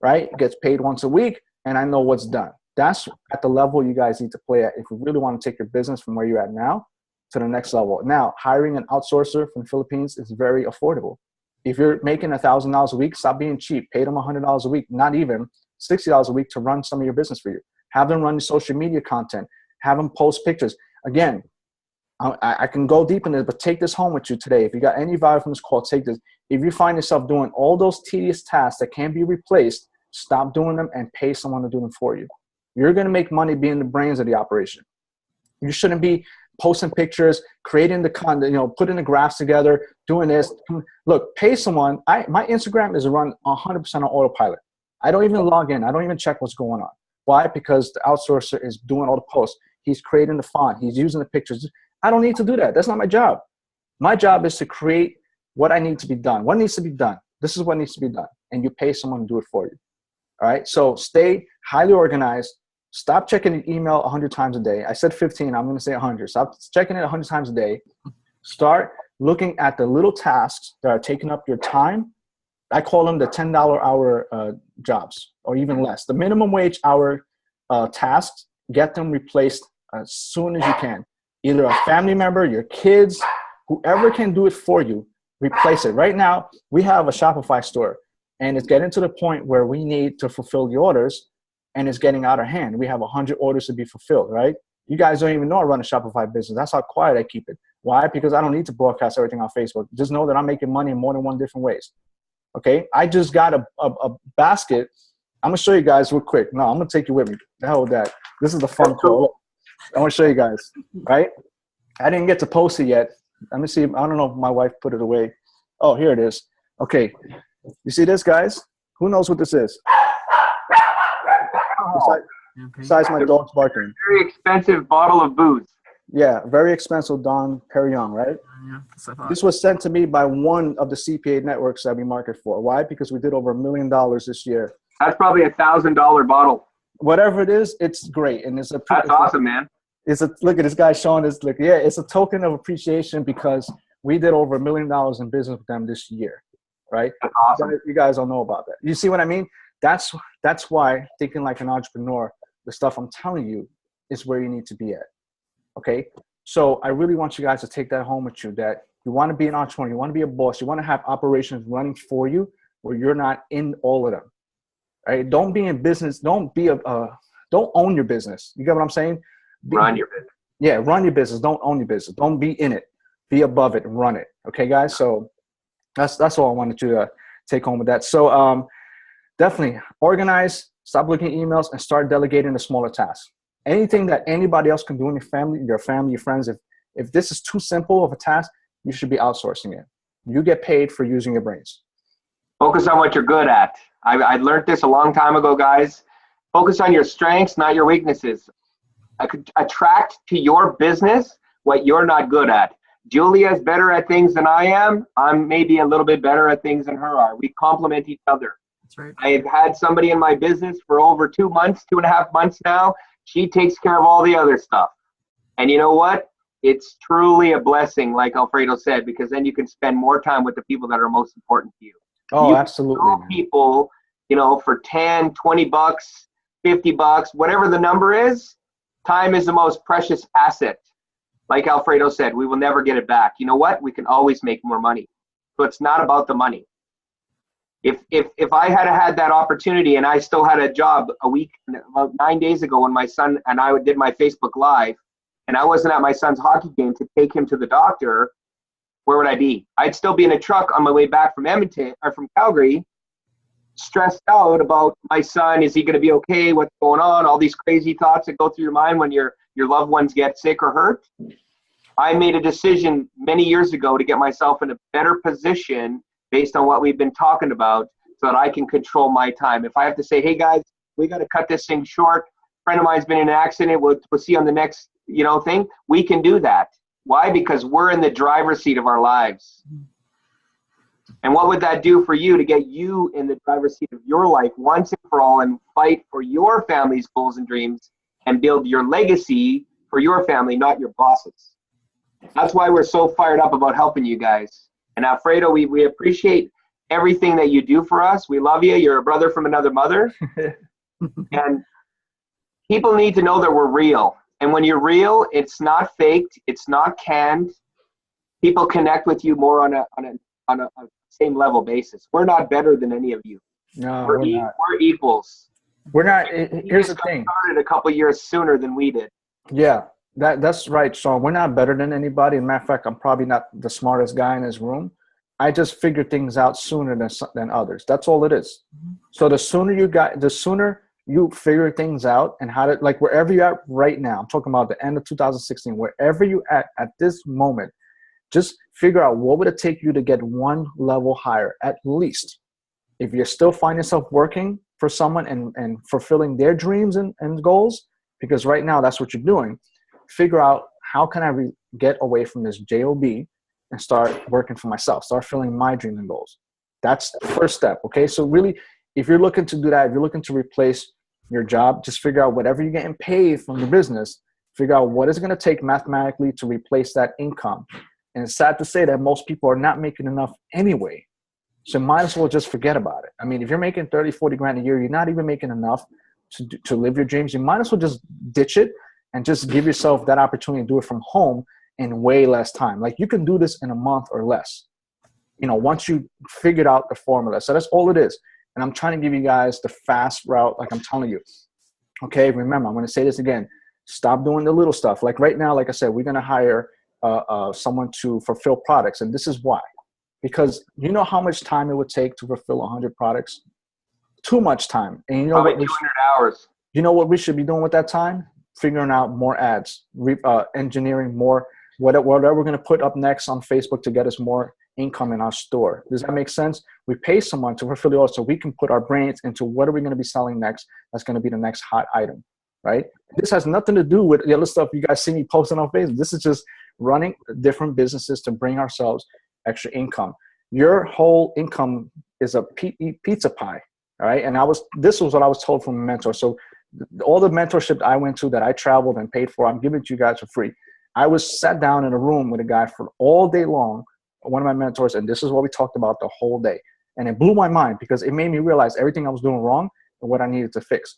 S3: right? Gets paid once a week, and I know what's done. That's at the level you guys need to play at if you really want to take your business from where you're at now to the next level. Now, hiring an outsourcer from the Philippines is very affordable. If you're making $1,000 a week, stop being cheap. Pay them $100 a week, not even $60 a week to run some of your business for you. Have them run your social media content. Have them post pictures. Again, I can go deep in this, but take this home with you today. If you got any value from this call, take this. If you find yourself doing all those tedious tasks that can be replaced, stop doing them and pay someone to do them for you. You're going to make money being the brains of the operation. You shouldn't be posting pictures, creating the content, putting the graphs together, doing this. Look, pay someone. My Instagram is run 100% on autopilot. I don't even log in. I don't even check what's going on. Why? Because the outsourcer is doing all the posts. He's creating the font. He's using the pictures. I don't need to do that. That's not my job. My job is to create what I need to be done. What needs to be done? This is what needs to be done. And you pay someone to do it for you. All right. So stay highly organized. Stop checking your email 100 times a day. I said 15. I'm going to say 100. Stop checking it 100 times a day. Start looking at the little tasks that are taking up your time. I call them the $10 hour jobs, or even less. The minimum wage hour tasks, get them replaced as soon as you can. Either a family member, your kids, whoever can do it for you, replace it. Right now, we have a Shopify store, and it's getting to the point where we need to fulfill the orders, and it's getting out of hand. We have 100 orders to be fulfilled, right? You guys don't even know I run a Shopify business. That's how quiet I keep it. Why? Because I don't need to broadcast everything on Facebook. Just know that I'm making money in more than one different ways. Okay? I just got a basket. I'm going to show you guys real quick. No, I'm going to take you with me. The hell with that. This is the fun call. I want to show you guys, right? I didn't get to post it yet. Let me see. I don't know if my wife put it away. Oh, here it is. Okay. You see this, guys? Who knows what this is? Besides my dog's barking.
S2: Very expensive bottle of booze.
S3: Yeah, very expensive Dom Perignon, right?
S1: Yeah,
S3: this was sent to me by one of the CPA networks that we market for. Why? Because we did over $1 million this year.
S2: That's probably $1,000 bottle.
S3: Whatever it is, it's great, and it's a.
S2: That's awesome, man.
S3: It's a look at this guy showing this. Look, yeah, it's a token of appreciation because we did over $1 million in business with them this year, right?
S2: That's awesome.
S3: You guys don't know about that. You see what I mean? That's why thinking like an entrepreneur, the stuff I'm telling you is where you need to be at. Okay, so I really want you guys to take that home with you. That you want to be an entrepreneur, you want to be a boss, you want to have operations running for you where you're not in all of them. Right? Don't be in business. Don't own your business. You get what I'm saying?
S2: Run your business.
S3: Yeah, run your business. Don't own your business. Don't be in it. Be above it and run it. Okay, guys. So that's all I wanted you to take home with that. So definitely organize. Stop looking at emails and start delegating the smaller tasks. Anything that anybody else can do in your family, your friends. If this is too simple of a task, you should be outsourcing it. You get paid for using your brains.
S2: Focus on what you're good at. I learned this a long time ago, guys. Focus on your strengths, not your weaknesses. I could attract to your business what you're not good at. Julia is better at things than I am. I'm maybe a little bit better at things than her are. We complement each other.
S1: That's right.
S2: I've had somebody in my business for over 2 months, 2.5 months now. She takes care of all the other stuff. And you know what? It's truly a blessing, like Alfredo said, because then you can spend more time with the people that are most important to you.
S3: Oh,
S2: you
S3: absolutely.
S2: People, for 10, 20 bucks, 50 bucks, whatever the number is, time is the most precious asset. Like Alfredo said, we will never get it back. You know what? We can always make more money. So it's not about the money. If I had that opportunity and I still had a job about 9 days ago when my son and I did my Facebook Live, and I wasn't at my son's hockey game to take him to the doctor, where would I be? I'd still be in a truck on my way back from Edmonton or from Calgary, stressed out about my son. Is he going to be okay? What's going on? All these crazy thoughts that go through your mind when your loved ones get sick or hurt. I made a decision many years ago to get myself in a better position based on what we've been talking about so that I can control my time. If I have to say, hey guys, we got to cut this thing short. A friend of mine's been in an accident. We'll see on the next, thing. We can do that. Why? Because we're in the driver's seat of our lives. And what would that do for you to get you in the driver's seat of your life once and for all and fight for your family's goals and dreams and build your legacy for your family, not your bosses? That's why we're so fired up about helping you guys. And Alfredo, we appreciate everything that you do for us. We love you. You're a brother from another mother. And people need to know that we're real. And when you're real, it's not faked. It's not canned. People connect with you more on a same level basis. We're not better than any of you.
S3: No, we're not.
S2: We're equals.
S3: We're not. Here's the thing.
S2: Started a couple years sooner than we did.
S3: Yeah, that's right, Sean. We're not better than anybody. As a matter of fact, I'm probably not the smartest guy in this room. I just figured things out sooner than others. That's all it is. So the sooner you figure things out and how to, like wherever you're at right now, I'm talking about the end of 2016, wherever you at this moment, just figure out what would it take you to get one level higher, at least. If you're still finding yourself working for someone and fulfilling their dreams and goals, because right now that's what you're doing, figure out how can I get away from this job and start working for myself, start filling my dreams and goals. That's the first step. Okay. So really, if you're looking to do that, if you're looking to replace your job, just figure out whatever you're getting paid from the business, figure out what it's going to take mathematically to replace that income. And it's sad to say that most people are not making enough anyway. So might as well just forget about it. I mean, if you're making 30, 40 grand a year, you're not even making enough to live your dreams. You might as well just ditch it and just give yourself that opportunity to do it from home in way less time. Like you can do this in a month or less, you know, once you figured out the formula. So that's all it is. And I'm trying to give you guys the fast route, like I'm telling you. Okay, remember, I'm going to say this again. Stop doing the little stuff. Like right now, like I said, we're going to hire someone to fulfill products. And this is why. Because you know how much time it would take to fulfill 100 products? Too much time. And you know
S2: probably
S3: what?
S2: 200 hours.
S3: You know what we should be doing with that time? Figuring out more ads, engineering more, whatever we're going to put up next on Facebook to get us more income in our store. Does that make sense? We pay someone to fulfill the order so we can put our brains into what are we going to be selling next. That's going to be the next hot item, right? This has nothing to do with the other stuff you guys see me posting on Facebook. This is just running different businesses to bring ourselves extra income. Your whole income is a pizza pie, all right? And this was what I was told from a mentor. So all the mentorship I went to that I traveled and paid for, I'm giving it to you guys for free. I was sat down in a room with a guy for all day long, one of my mentors, and this is what we talked about the whole day. And it blew my mind because it made me realize everything I was doing wrong and what I needed to fix.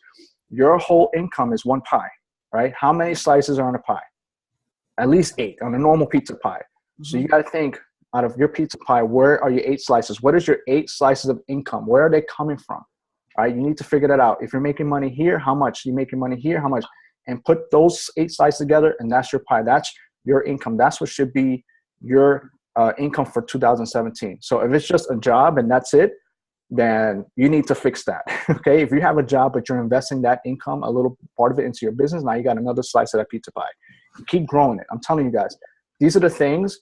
S3: Your whole income is one pie, right? How many slices are on a pie? At least 8 on a normal pizza pie. So you got to think out of your pizza pie, where are your 8 slices? What is your 8 slices of income? Where are they coming from? All right, you need to figure that out. If you're making money here, how much? You're making money here, how much? And put those 8 slices together, and that's your pie. That's your income. That's what should be your income for 2017. So if it's just a job and that's it, then you need to fix that. Okay, if you have a job but you're investing that income, a little part of it into your business, now you got another slice of that pizza pie. Keep growing it. I'm telling you guys, these are the things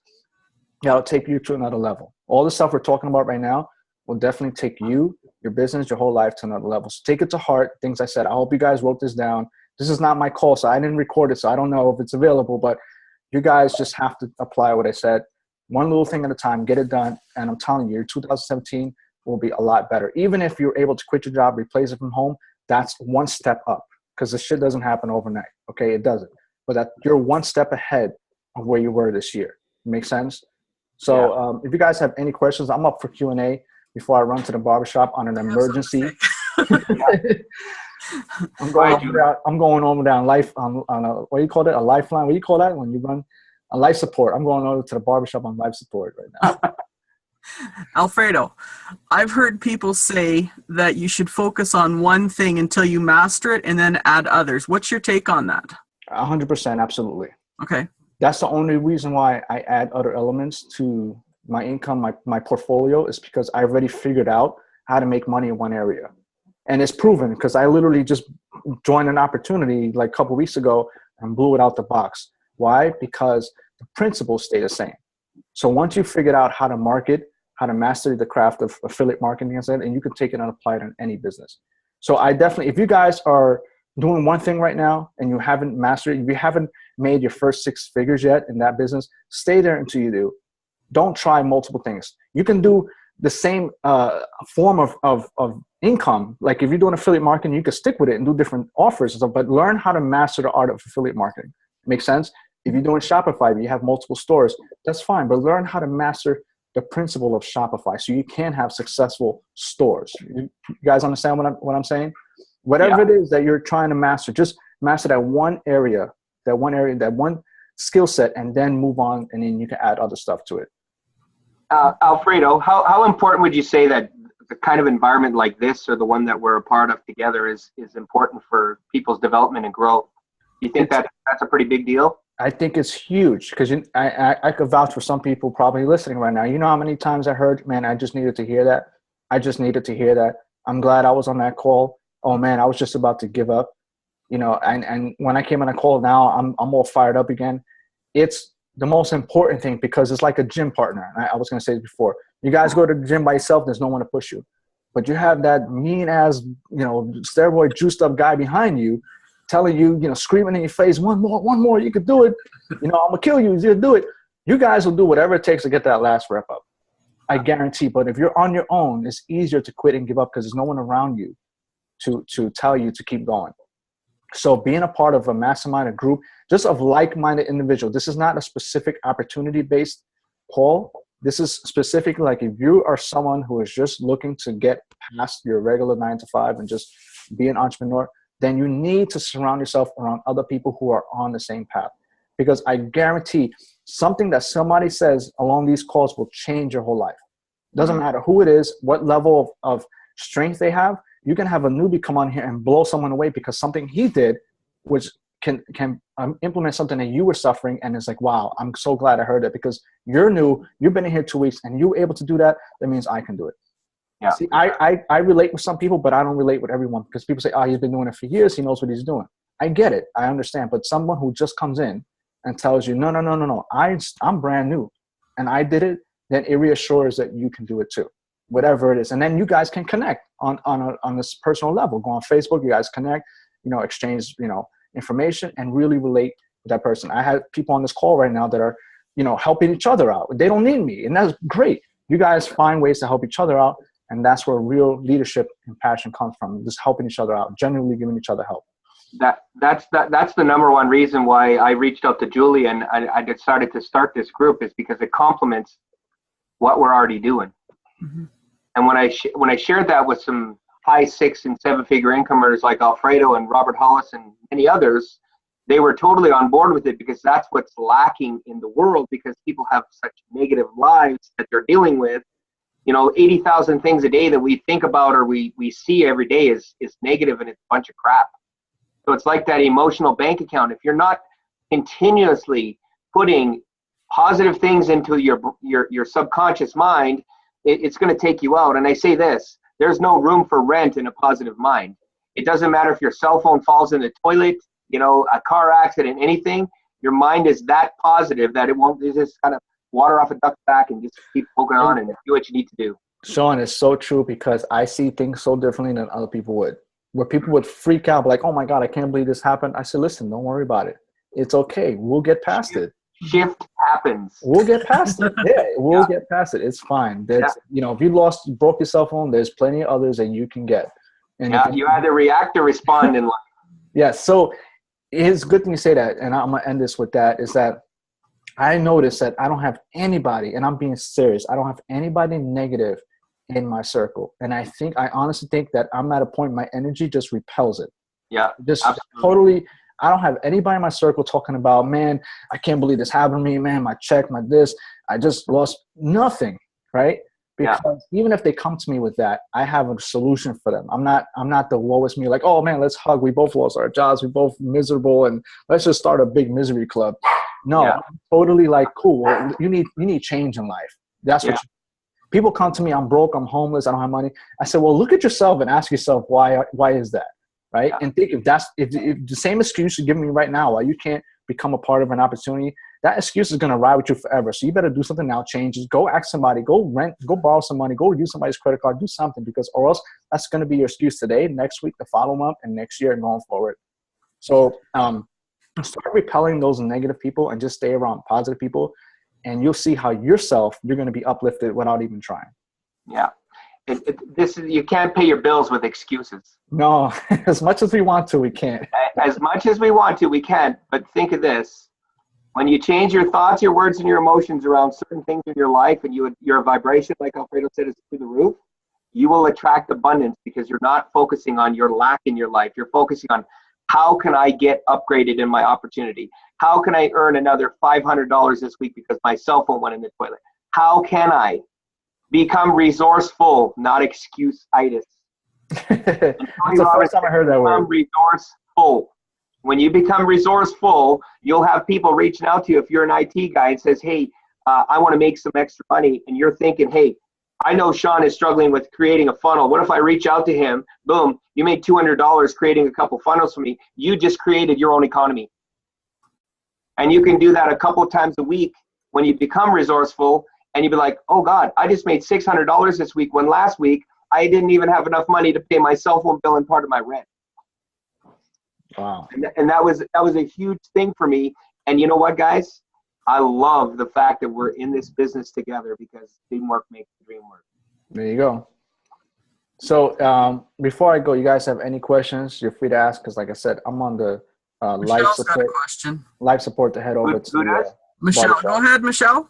S3: that'll take you to another level. All the stuff we're talking about right now will definitely take you, your business, your whole life to another level. So take it to heart, things I said. I hope you guys wrote this down. This is not my call, so I didn't record it, so I don't know if it's available, but you guys just have to apply what I said. One little thing at a time, get it done. And I'm telling you, your 2017 will be a lot better. Even if you're able to quit your job, replace it from home, that's one step up, because this shit doesn't happen overnight. Okay, it doesn't. But that you're one step ahead of where you were this year. Make sense? So if you guys have any questions, I'm up for Q&A before I run to the barbershop on an emergency. I'm going over down life on a, what do you call it? A lifeline. What do you call that when you run a life support? I'm going over to the barbershop on life support right now.
S1: Alfredo, I've heard people say that you should focus on one thing until you master it and then add others. What's your take on that?
S3: 100%, absolutely.
S1: Okay.
S3: That's the only reason why I add other elements to my income, my portfolio, is because I already figured out how to make money in one area. And it's proven, because I literally just joined an opportunity like a couple of weeks ago and blew it out the box. Why? Because the principles stay the same. So once you figured out how to market, how to master the craft of affiliate marketing, and you can take it and apply it in any business. So I definitely, if you guys are doing one thing right now and you haven't mastered it, if you haven't made your first 6 figures yet in that business, stay there until you do. Don't try multiple things. You can do the same form of income. Like if you're doing affiliate marketing, you can stick with it and do different offers and stuff, but learn how to master the art of affiliate marketing. Make sense? If you're doing Shopify, but you have multiple stores, that's fine, but learn how to master the principle of Shopify so you can have successful stores. You guys understand what I'm saying? Whatever it is that you're trying to master, just master that one area, that one skill set, and then move on, and then you can add other stuff to it.
S2: Alfredo, how important would you say that the kind of environment like this, or the one that we're a part of together, is important for people's development and growth? Do you think that's a pretty big deal?
S3: I think it's huge, because I could vouch for some people probably listening right now. You know how many times I heard, man, I just needed to hear that. I just needed to hear that. I'm glad I was on that call. Oh man, I was just about to give up. You know, and when I came on a call now, I'm all fired up again. It's the most important thing, because it's like a gym partner. I was going to say this before. You guys go to the gym by yourself, there's no one to push you. But you have that mean ass, steroid juiced up guy behind you telling you, screaming in your face, one more, you could do it. I'm going to kill you. You do it. You guys will do whatever it takes to get that last rep up. I guarantee. But if you're on your own, it's easier to quit and give up because there's no one around you to tell you to keep going. So being a part of a mastermind, a group, just of like-minded individuals, this is not a specific opportunity-based call. This is specifically like if you are someone who is just looking to get past your regular 9 to 5 and just be an entrepreneur, then you need to surround yourself around other people who are on the same path. Because I guarantee something that somebody says along these calls will change your whole life. Doesn't matter who it is, what level of strength they have. You can have a newbie come on here and blow someone away because something he did, which can implement something that you were suffering. And it's like, wow, I'm so glad I heard it because you're new. You've been in here 2 weeks and you were able to do that. That means I can do it. Yeah. See, I relate with some people, but I don't relate with everyone because people say, oh, he's been doing it for years. He knows what he's doing. I get it. I understand. But someone who just comes in and tells you, no, I'm brand new and I did it, then it reassures that you can do it too. Whatever it is. And then you guys can connect on this personal level. Go on Facebook, you guys connect, exchange, information and really relate with that person. I have people on this call right now that are, helping each other out. They don't need me. And that's great. You guys find ways to help each other out. And that's where real leadership and passion comes from. Just helping each other out, genuinely giving each other help.
S2: That's the number one reason why I reached out to Julie and I decided to start this group is because it complements what we're already doing. Mm-hmm. And when I shared that with some high 6 and 7 figure incomers like Alfredo and Robert Hollis and many others, they were totally on board with it because that's what's lacking in the world because people have such negative lives that they're dealing with. 80,000 things a day that we think about or we see every day is negative and it's a bunch of crap. So it's like that emotional bank account. If you're not continuously putting positive things into your subconscious mind, it's going to take you out. And I say this, there's no room for rent in a positive mind. It doesn't matter if your cell phone falls in the toilet, a car accident, anything. Your mind is that positive that it won't just kind of water off a duck's back and just keep poking on and do what you need to do.
S3: Sean, it's so true because I see things so differently than other people would. Where people would freak out like, oh my God, I can't believe this happened. I said, listen, don't worry about it. It's okay. We'll get past it.
S2: Shift happens.
S3: We'll get past it. Yeah, we'll get past it. It's fine. If you broke your cell phone, there's plenty of others that you can get. And
S2: you either react or respond in life.
S3: Yeah, so it's a good thing you say that, and I'm going to end this with that, is that I noticed that I don't have anybody, and I'm being serious, I don't have anybody negative in my circle. And I honestly think that I'm at a point my energy just repels it.
S2: Yeah,
S3: just
S2: absolutely.
S3: Totally. I don't have anybody in my circle talking about, man, I can't believe this happened to me, man, my check, my this, I just lost nothing, right? Because even if they come to me with that, I have a solution for them. I'm not the lowest me, like, oh man, let's hug. We both lost our jobs. We both miserable, and let's just start a big misery club. No, I'm totally like, cool. Well, you need change in life. That's what people come to me. I'm broke. I'm homeless. I don't have money. I said, well, look at yourself and ask yourself why is that? Right. And think if the same excuse you're giving me right now, why you can't become a part of an opportunity, that excuse is going to ride with you forever. So you better do something now, change it, go ask somebody, go rent, go borrow some money, go use somebody's credit card, do something or else that's going to be your excuse today, next week, to follow them up and next year and going forward. So start repelling those negative people and just stay around positive people and you'll see how you're going to be uplifted without even trying.
S2: Yeah. You can't pay your bills with excuses.
S3: No, as much as we want to, we can't.
S2: As much as we want to, we can't. But think of this. When you change your thoughts, your words, and your emotions around certain things in your life and your vibration, like Alfredo said, is through the roof, you will attract abundance because you're not focusing on your lack in your life. You're focusing on how can I get upgraded in my opportunity? How can I earn another $500 this week because my cell phone went in the toilet? How can I become resourceful, not excuse-itis?
S3: That's the first time I heard that word.
S2: Resourceful. When you become resourceful, you'll have people reaching out to you. If you're an IT guy and says, hey, I want to make some extra money, and you're thinking, hey, I know Sean is struggling with creating a funnel. What if I reach out to him? Boom, you made $200 creating a couple funnels for me. You just created your own economy. And you can do that a couple of times a week when you become resourceful, and you'd be like, oh God, I just made $600 this week when last week I didn't even have enough money to pay my cell phone bill and part of my rent.
S3: Wow.
S2: And that was a huge thing for me. And you know what, guys? I love the fact that we're in this business together because teamwork makes the dream work.
S3: There you go. So before I go, you guys have any questions? You're free to ask because, like I said, I'm on the life
S1: Michelle's got a
S3: support.
S1: question.
S3: Life support to head over
S2: Who
S3: to
S2: does?
S1: Michelle,
S3: barbershop.
S1: go ahead, Michelle.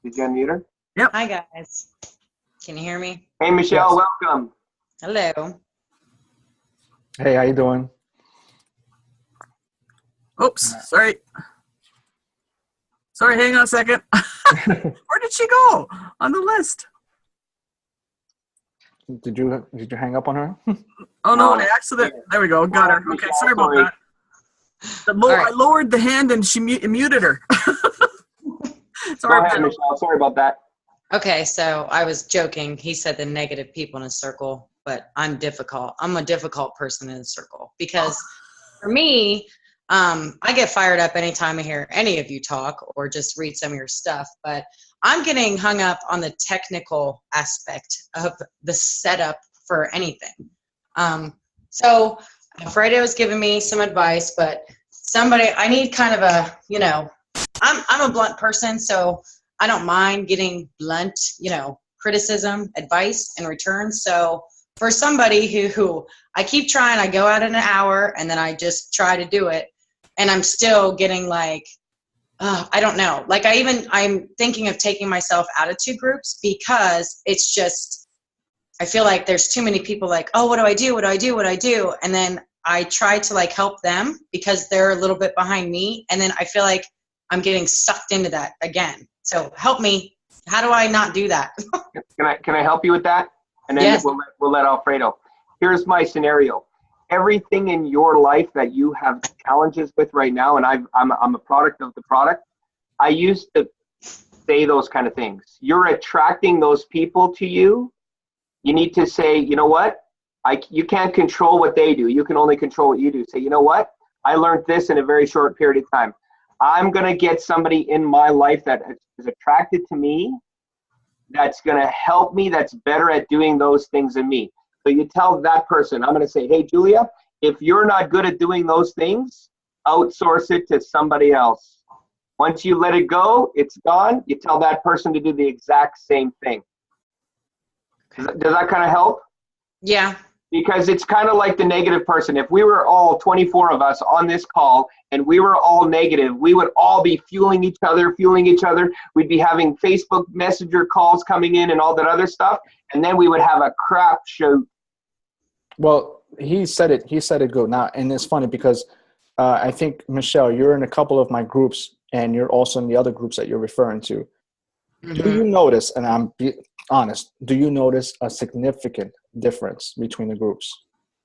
S2: Did you unmute her?
S5: Hi guys. Can you hear me?
S2: Hey, Michelle,
S3: Yes.
S2: welcome.
S5: Hello.
S3: Hey, how you doing?
S1: Oops, sorry. Sorry, hang on a second. Where did she go on the list?
S3: Did you hang up on her?
S1: Oh no,
S2: No.
S1: I accident. There we go. Got her. Okay,
S2: Michelle,
S1: sorry about
S2: sorry.
S1: that.
S5: All
S1: I
S5: right.
S1: lowered the hand and she muted her.
S2: Go
S1: Sorry,
S2: ahead, Michelle. Sorry about that.
S5: Okay, so I was joking. He said the negative people in a circle, but I'm difficult. I'm a difficult person in a circle because for me, I get fired up anytime I hear any of you talk or just read some of your stuff, but I'm getting hung up on the technical aspect of the setup for anything. So Alfredo was giving me some advice, but I need kind of a, I'm a blunt person, so I don't mind getting blunt, criticism, advice in return. So for somebody who I keep trying, I go out in an hour and then I just try to do it. And I'm still getting like, I don't know. Like I'm thinking of taking myself out of 2 groups because it's just, I feel like there's too many people like, oh, what do I do? What do I do? What do I do? And then I try to like help them because they're a little bit behind me. And then I feel like I'm getting sucked into that again. So help me. How do I not do that?
S2: Can I help you with that? And then
S5: Yes.
S2: we'll let Alfredo. Here's my scenario. Everything in your life that you have challenges with right now, and I'm a product of the product. I used to say those kind of things. You're attracting those people to you. You need to say, you know what? You can't control what they do. You can only control what you do. Say, you know what? I learned this in a very short period of time. I'm going to get somebody in my life that is attracted to me, that's going to help me, that's better at doing those things than me. So you tell that person, I'm going to say, hey, Julia, if you're not good at doing those things, outsource it to somebody else. Once you let it go, it's gone. You tell that person to do the exact same thing. Does that kind of help?
S5: Yeah.
S2: Because it's kind of like the negative person. If we were all 24 of us on this call and we were all negative, we would all be fueling each other. We'd be having Facebook Messenger calls coming in and all that other stuff. And then we would have a crap show.
S3: Well, he said it good now. And it's funny because I think, Michelle, you're in a couple of my groups and you're also in the other groups that you're referring to.
S5: Mm-hmm.
S3: Do you notice, and I'm honest, do you notice a significant difference between the groups?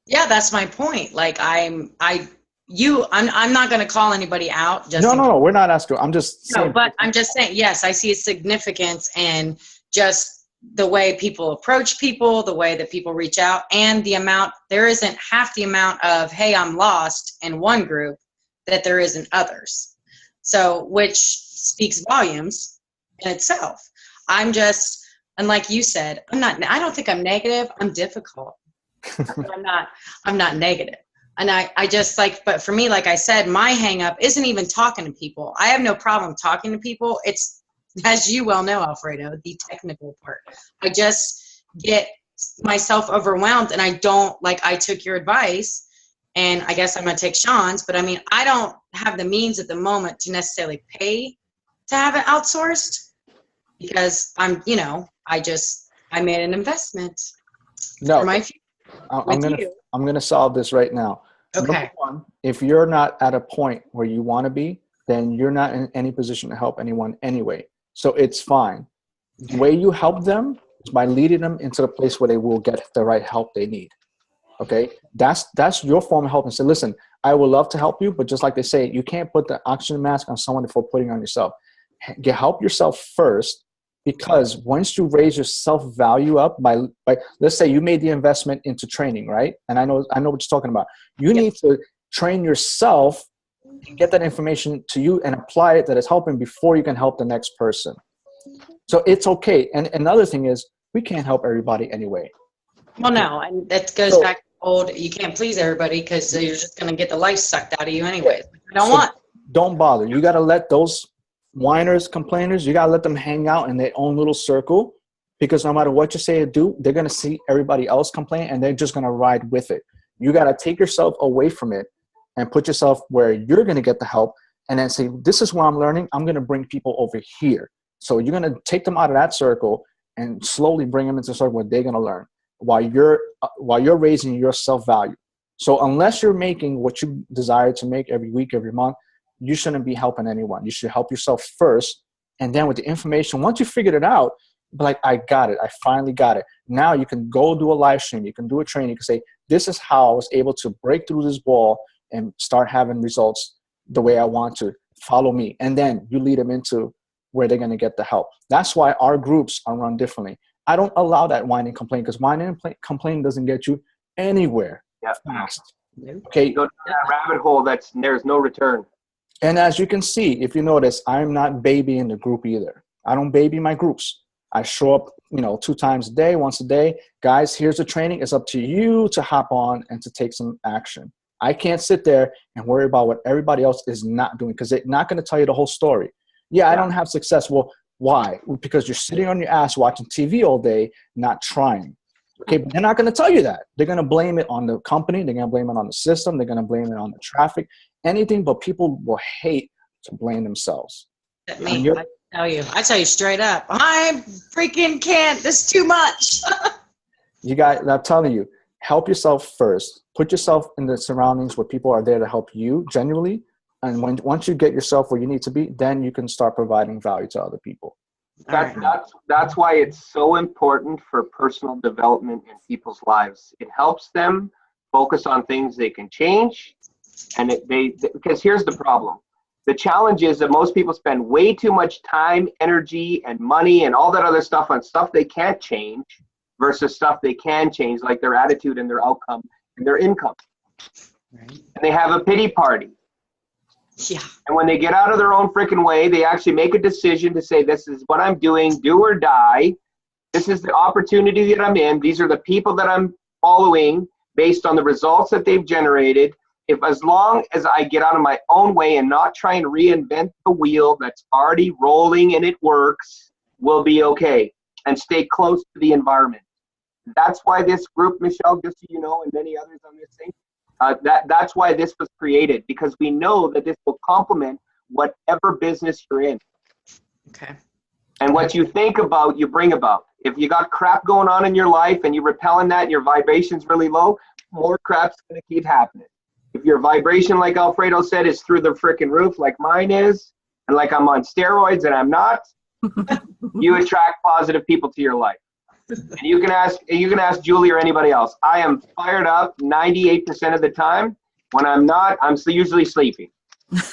S5: Yeah, that's my point. Like I'm not going to call anybody out.
S3: No, we're not asking. I'm just saying.
S5: No, but I'm just saying, yes, I see a significance in just the way people approach people, the way that people reach out, and the amount, there isn't half the amount of, hey, I'm lost in one group that there is in others. So, which speaks volumes in itself. I'm just, and like you said, I don't think I'm negative. I'm difficult. But I'm not negative. And I just like, but for me, like I said, my hang up isn't even talking to people. I have no problem talking to people. It's, as you well know, Alfredo, the technical part. I just get myself overwhelmed and I don't, like, I took your advice and I guess I'm going to take Sean's, but I mean, I don't have the means at the moment to necessarily pay to have it outsourced because I made an investment
S3: No,
S5: for my future.
S3: I'm gonna solve this right now.
S5: Okay.
S3: Number one, if you're not at a point where you want to be, then you're not in any position to help anyone anyway. So it's fine. The way you help them is by leading them into the place where they will get the right help they need. Okay, that's your form of help. And say, listen, I would love to help you, but just like they say, you can't put the oxygen mask on someone before putting it on yourself. Help yourself first. Because once you raise your self-value up by let's say you made the investment into training, right? And I know what you're talking about. You need to train yourself and get that information to you and apply it that is helping before you can help the next person. So it's okay. And another thing is we can't help everybody anyway.
S5: Well, no, and that goes back to old, you can't please everybody because you're just going to get the life sucked out of you anyways. I don't want.
S3: Don't bother. You got to let those whiners, complainers, you got to let them hang out in their own little circle, because no matter what you say or do, they're going to see everybody else complain and they're just going to ride with it. You got to take yourself away from it and put yourself where you're going to get the help, and then say, this is where I'm learning. I'm going to bring people over here. So you're going to take them out of that circle and slowly bring them into a circle where they're going to learn while you're raising your self-value. So unless you're making what you desire to make every week, every month, you shouldn't be helping anyone. You should help yourself first. And then with the information, once you figured it out, be like, I got it. I finally got it. Now you can go do a live stream. You can do a training. You can say, this is how I was able to break through this wall and start having results the way I want to. Follow me. And then you lead them into where they're going to get the help. That's why our groups are run differently. I don't allow that whine and complain, because whine and complain doesn't get you anywhere fast. Okay.
S2: You go down that rabbit hole, there's no return.
S3: And as you can see, if you notice, I'm not babying the group either. I don't baby my groups. I show up, 2 times a day, once a day. Guys, here's the training. It's up to you to hop on and to take some action. I can't sit there and worry about what everybody else is not doing, because they're not going to tell you the whole story. Yeah, I don't have success. Well, why? Because you're sitting on your ass watching TV all day, not trying. Okay, but they're not going to tell you that. They're going to blame it on the company. They're going to blame it on the system. They're going to blame it on the traffic. Anything, but people will hate to blame themselves.
S5: Me, I tell you straight up, I freaking can't. This is too much.
S3: You guys, I'm telling you, help yourself first. Put yourself in the surroundings where people are there to help you genuinely. And once you get yourself where you need to be, then you can start providing value to other people.
S2: That's why it's so important for personal development in people's lives. It helps them focus on things they can change. And because here's the problem. The challenge is that most people spend way too much time, energy, and money and all that other stuff on stuff they can't change versus stuff they can change, like their attitude and their outcome and their income. Right. And they have a pity party.
S5: Yeah.
S2: And when they get out of their own freaking way, they actually make a decision to say, this is what I'm doing, do or die. This is the opportunity that I'm in. These are the people that I'm following based on the results that they've generated. As long as I get out of my own way and not try and reinvent the wheel that's already rolling and it works, we'll be okay. And stay close to the environment. That's why this group, Michelle, just so you know, and many others on this thing, that's why this was created, because we know that this will complement whatever business you're in.
S5: Okay.
S2: And what you think about, you bring about. If you got crap going on in your life and you're repelling that and your vibration's really low, more crap's going to keep happening. If your vibration, like Alfredo said, is through the freaking roof like mine is, and like I'm on steroids and I'm not, you attract positive people to your life. And you can ask Julie or anybody else. I am fired up 98% of the time. When I'm not, I'm usually sleeping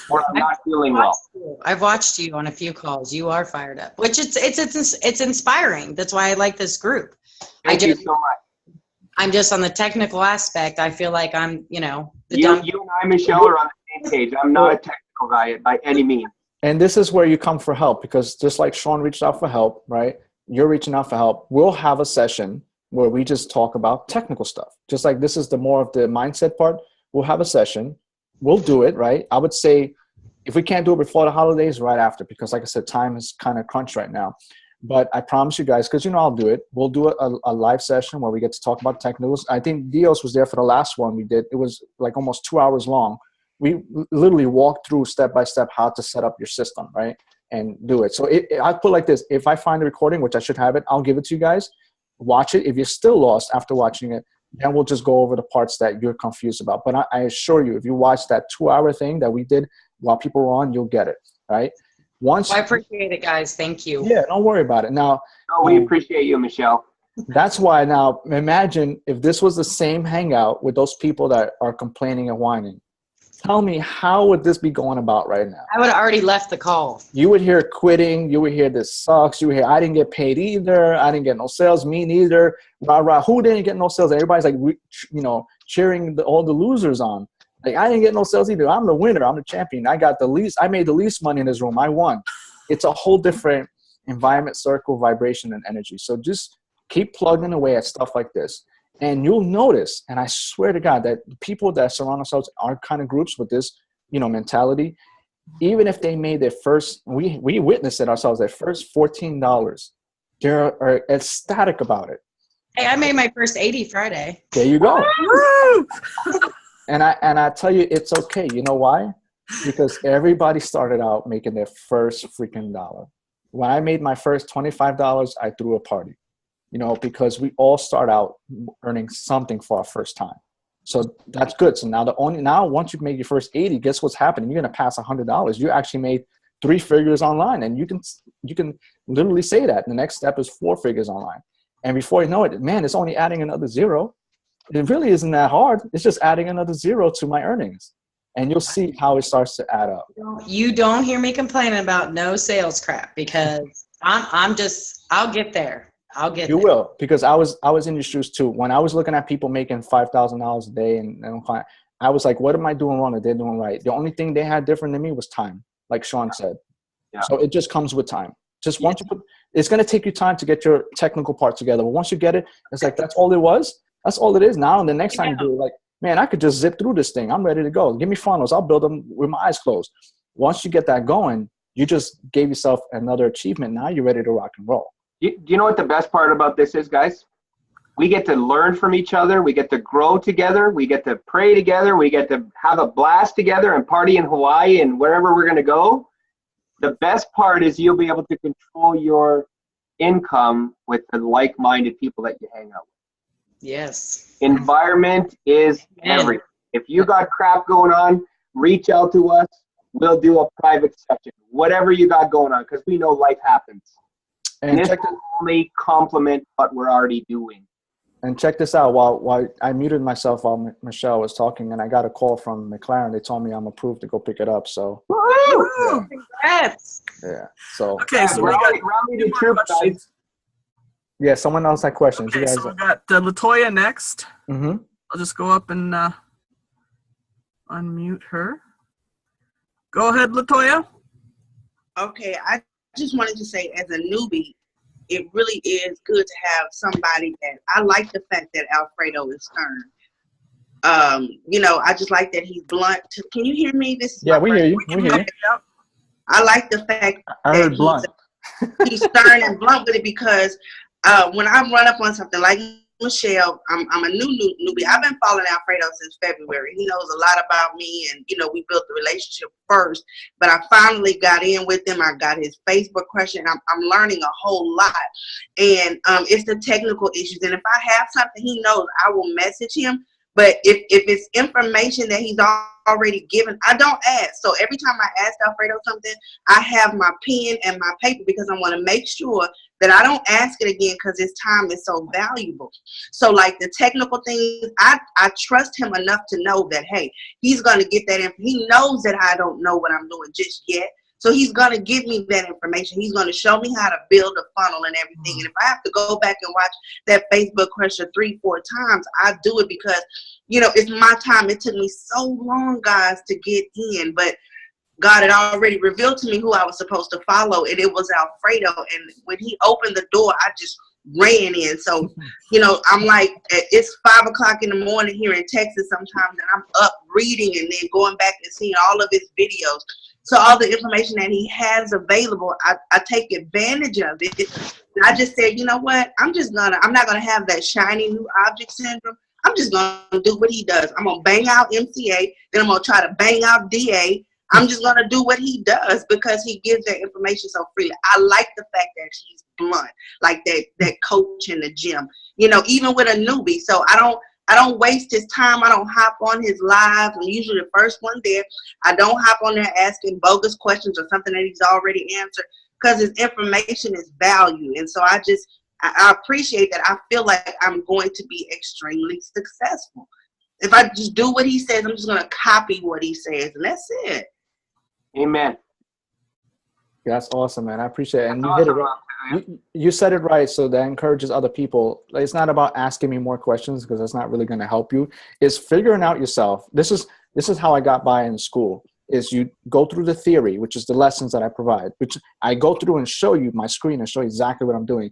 S2: or I'm not feeling well.
S5: I've watched you on a few calls. You are fired up, which it's inspiring. That's why I like this group.
S2: Thank you so much.
S5: I'm just on the technical aspect. I feel like I'm, you and
S2: I, Michelle, are on the same page. I'm not a technical guy by any means.
S3: And this is where you come for help, because just like Sean reached out for help, right? You're reaching out for help. We'll have a session where we just talk about technical stuff. Just like this is the more of the mindset part. We'll have a session. We'll do it, right? I would say if we can't do it before the holidays, right after, because like I said, time is kind of crunched right now. But I promise you guys, because I'll do it. We'll do a live session where we get to talk about technicals. I think Dios was there for the last one we did. It was like almost 2 hours long. We literally walked through step by step how to set up your system, right? And do it. So I put like this. If I find a recording, which I should have it, I'll give it to you guys. Watch it. If you're still lost after watching it, then we'll just go over the parts that you're confused about. But I assure you, if you watch that 2-hour thing that we did while people were on, you'll get it, right?
S5: I appreciate it, guys. Thank you.
S3: Yeah, don't worry about it. Now,
S2: we appreciate you, Michelle.
S3: That's why now imagine if this was the same hangout with those people that are complaining and whining. Tell me, how would this be going about right now?
S5: I would have already left the call.
S3: You would hear quitting. You would hear this sucks. You would hear I didn't get paid either. I didn't get no sales. Me neither. Rah, rah. Who didn't get no sales? Everybody's like, cheering all the losers on. Like, I didn't get no sales either. I'm the winner. I'm the champion. I made the least money in this room. I won. It's a whole different environment, circle, vibration, and energy. So just keep plugging away at stuff like this. And you'll notice, and I swear to God, that the people that surround themselves are kind of groups with this, mentality, even if they made their first, we witnessed it ourselves, their first $14, they're ecstatic about it.
S5: Hey, I made my first 80 Friday.
S3: There you go.
S1: Woo!
S3: And I tell you, it's okay. You know why? Because everybody started out making their first freaking dollar. When I made my first $25, I threw a party, you know, because we all start out earning something for our first time. So that's good. So now once you've made your first 80, guess what's happening? You're going to pass $100. You actually made 3 figures online, and you can literally say that. The next step is 4 figures online. And before you know it, man, it's only adding another zero. It really isn't that hard. It's just adding another zero to my earnings. And you'll see how it starts to add up.
S5: You don't hear me complaining about no sales crap, because I'll get there.
S3: You will, because I was in your shoes too. When I was looking at people making $5,000 a day and I was like, what am I doing wrong that they're doing right? The only thing they had different than me was time, like Sean said.
S2: Yeah.
S3: So it just comes with time. Just once it's going to take you time to get your technical part together. But once you get it, it's like, that's all it was. That's all it is now. And the next time you do it, like, man, I could just zip through this thing. I'm ready to go. Give me funnels. I'll build them with my eyes closed. Once you get that going, you just gave yourself another achievement. Now you're ready to rock and roll.
S2: Do you know what the best part about this is, guys? We get to learn from each other. We get to grow together. We get to pray together. We get to have a blast together and party in Hawaii and wherever we're going to go. The best part is you'll be able to control your income with the like-minded people that you hang out with.
S5: Yes.
S2: Environment is everything. If you got crap going on, reach out to us. We'll do a private session. Whatever you got going on, because we know life happens. And this will only complement what we're already doing.
S3: And check this out. While I muted myself while Michelle was talking, and I got a call from McLaren. They told me I'm approved to go pick it up. So,
S5: yeah. Congrats.
S3: Yeah. So
S1: okay, so we got
S2: rally the troop, guys.
S3: Yeah, someone else had questions.
S1: Okay,
S3: you guys
S1: so we got Latoya next.
S3: Mm-hmm.
S1: I'll just go up and unmute her. Go ahead, Latoya.
S6: Okay, I just wanted to say, as a newbie, it really is good to have somebody that I like the fact that Alfredo is stern. You know, I just like that he's blunt. Can you hear me? This is
S3: we hear you. We hear you.
S6: I like the fact
S3: I heard blunt.
S6: He's stern and blunt with it, because when I run up on something like Michelle, I'm a newbie. I've been following Alfredo since February. He knows a lot about me, and you know, we built the relationship first. But I finally got in with him. I got his Facebook question. I'm learning a whole lot, and it's the technical issues. And if I have something he knows, I will message him. But if it's information that he's already given, I don't ask. So every time I ask Alfredo something, I have my pen and my paper, because I want to make sure that I don't ask it again, because his time is so valuable. So like the technical things, I trust him enough to know that, hey, he's going to get that he knows that I don't know what I'm doing just yet. So he's going to give me that information. He's going to show me how to build a funnel and everything. And if I have to go back and watch that Facebook question 3-4 times, I do it, because, you know, it's my time. It took me so long, guys, to get in. But God had already revealed to me who I was supposed to follow, and it was Alfredo. And when he opened the door, I just ran in. So, you know, I'm like, it's 5 o'clock in the morning here in Texas sometimes, and I'm up reading and then going back and seeing all of his videos. So all the information that he has available, I take advantage of it. And I just said, you know what? I'm not gonna have that shiny new object syndrome. I'm just gonna do what he does. I'm gonna bang out MCA, then I'm gonna try to bang out DA. I'm just gonna do what he does, because he gives that information so freely. I like the fact that he's blunt, like that coach in the gym. You know, even with a newbie. So I don't waste his time. I don't hop on his lives. I'm usually the first one there. I don't hop on there asking bogus questions or something that he's already answered, because his information is value. And so I appreciate that. I feel like I'm going to be extremely successful. If I just do what he says, I'm just going to copy what he says, and that's it.
S2: Amen.
S3: That's awesome, man. I appreciate it. And you hit it right. You said it right, so that encourages other people. It's not about asking me more questions, because that's not really going to help you. It's figuring out yourself. This is how I got by in school, is you go through the theory, which is the lessons that I provide, which I go through and show you my screen and show you exactly what I'm doing.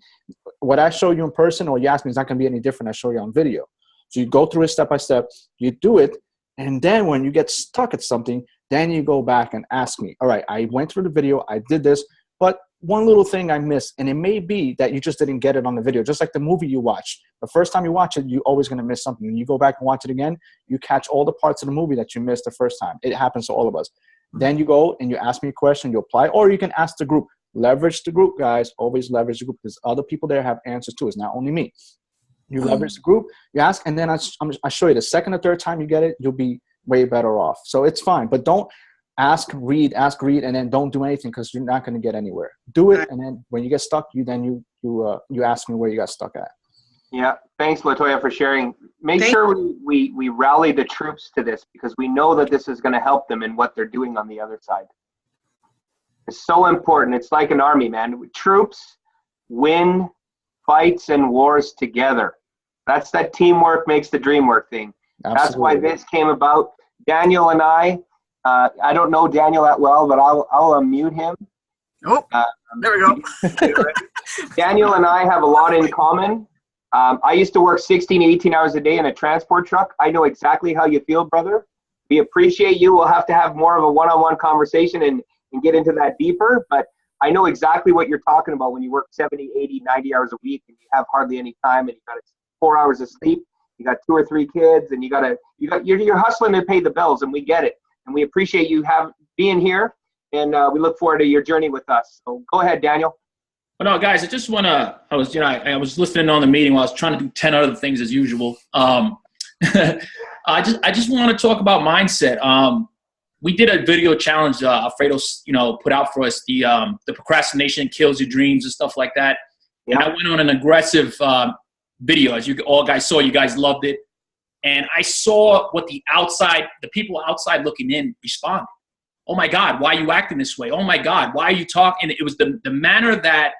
S3: What I show you in person or you ask me is not going to be any different. I show you on video. So you go through it step by step, you do it, and then when you get stuck at something, Then you go back and ask me, all right, I went through the video, I did this, but one little thing I missed, and it may be that you just didn't get it on the video, just like the movie you watched. The first time you watch it, you're always going to miss something. When you go back and watch it again, you catch all the parts of the movie that you missed the first time. It happens to all of us. Then you go and you ask me a question, you apply, or you can ask the group. Leverage the group, guys. Always leverage the group because other people there have answers too. It's not only me. You leverage the group, you ask, and then I show you the second or third time you get it, you'll be way better off. So it's fine, but don't ask, read, and then don't do anything because you're not going to get anywhere. Do it, and then when you get stuck, you ask me where you got stuck at.
S2: Yeah, thanks, Latoya, for sharing. Make sure we rally the troops to this because we know that this is going to help them in what they're doing on the other side. It's so important. It's like an army, man. Troops win fights and wars together. That's that teamwork makes the dream work thing. Absolutely. That's why this came about. Daniel and I don't know Daniel that well, but I'll unmute him.
S1: Oh, there we go.
S2: Daniel and I have a lot in common. I used to work 16, 18 hours a day in a transport truck. I know exactly how you feel, brother. We appreciate you. We'll have to have more of a one-on-one conversation and get into that deeper. But I know exactly what you're talking about when you work 70, 80, 90 hours a week and you have hardly any time and you got 4 hours of sleep. You got 2 or 3 kids and you're hustling to pay the bills, and we get it. And we appreciate you being here, and we look forward to your journey with us. So go ahead, Daniel.
S7: Well, no, guys, I just want to, I was listening on the meeting while I was trying to do 10 other things as usual. I just want to talk about mindset. We did a video challenge, Alfredo, put out for us, the procrastination kills your dreams and stuff like that. Yeah. And I went on an aggressive video, as you all guys saw. You guys loved it. And I saw what the people outside looking in responded. Oh my God, why are you acting this way? Oh my God, why are you talking? And it was the manner that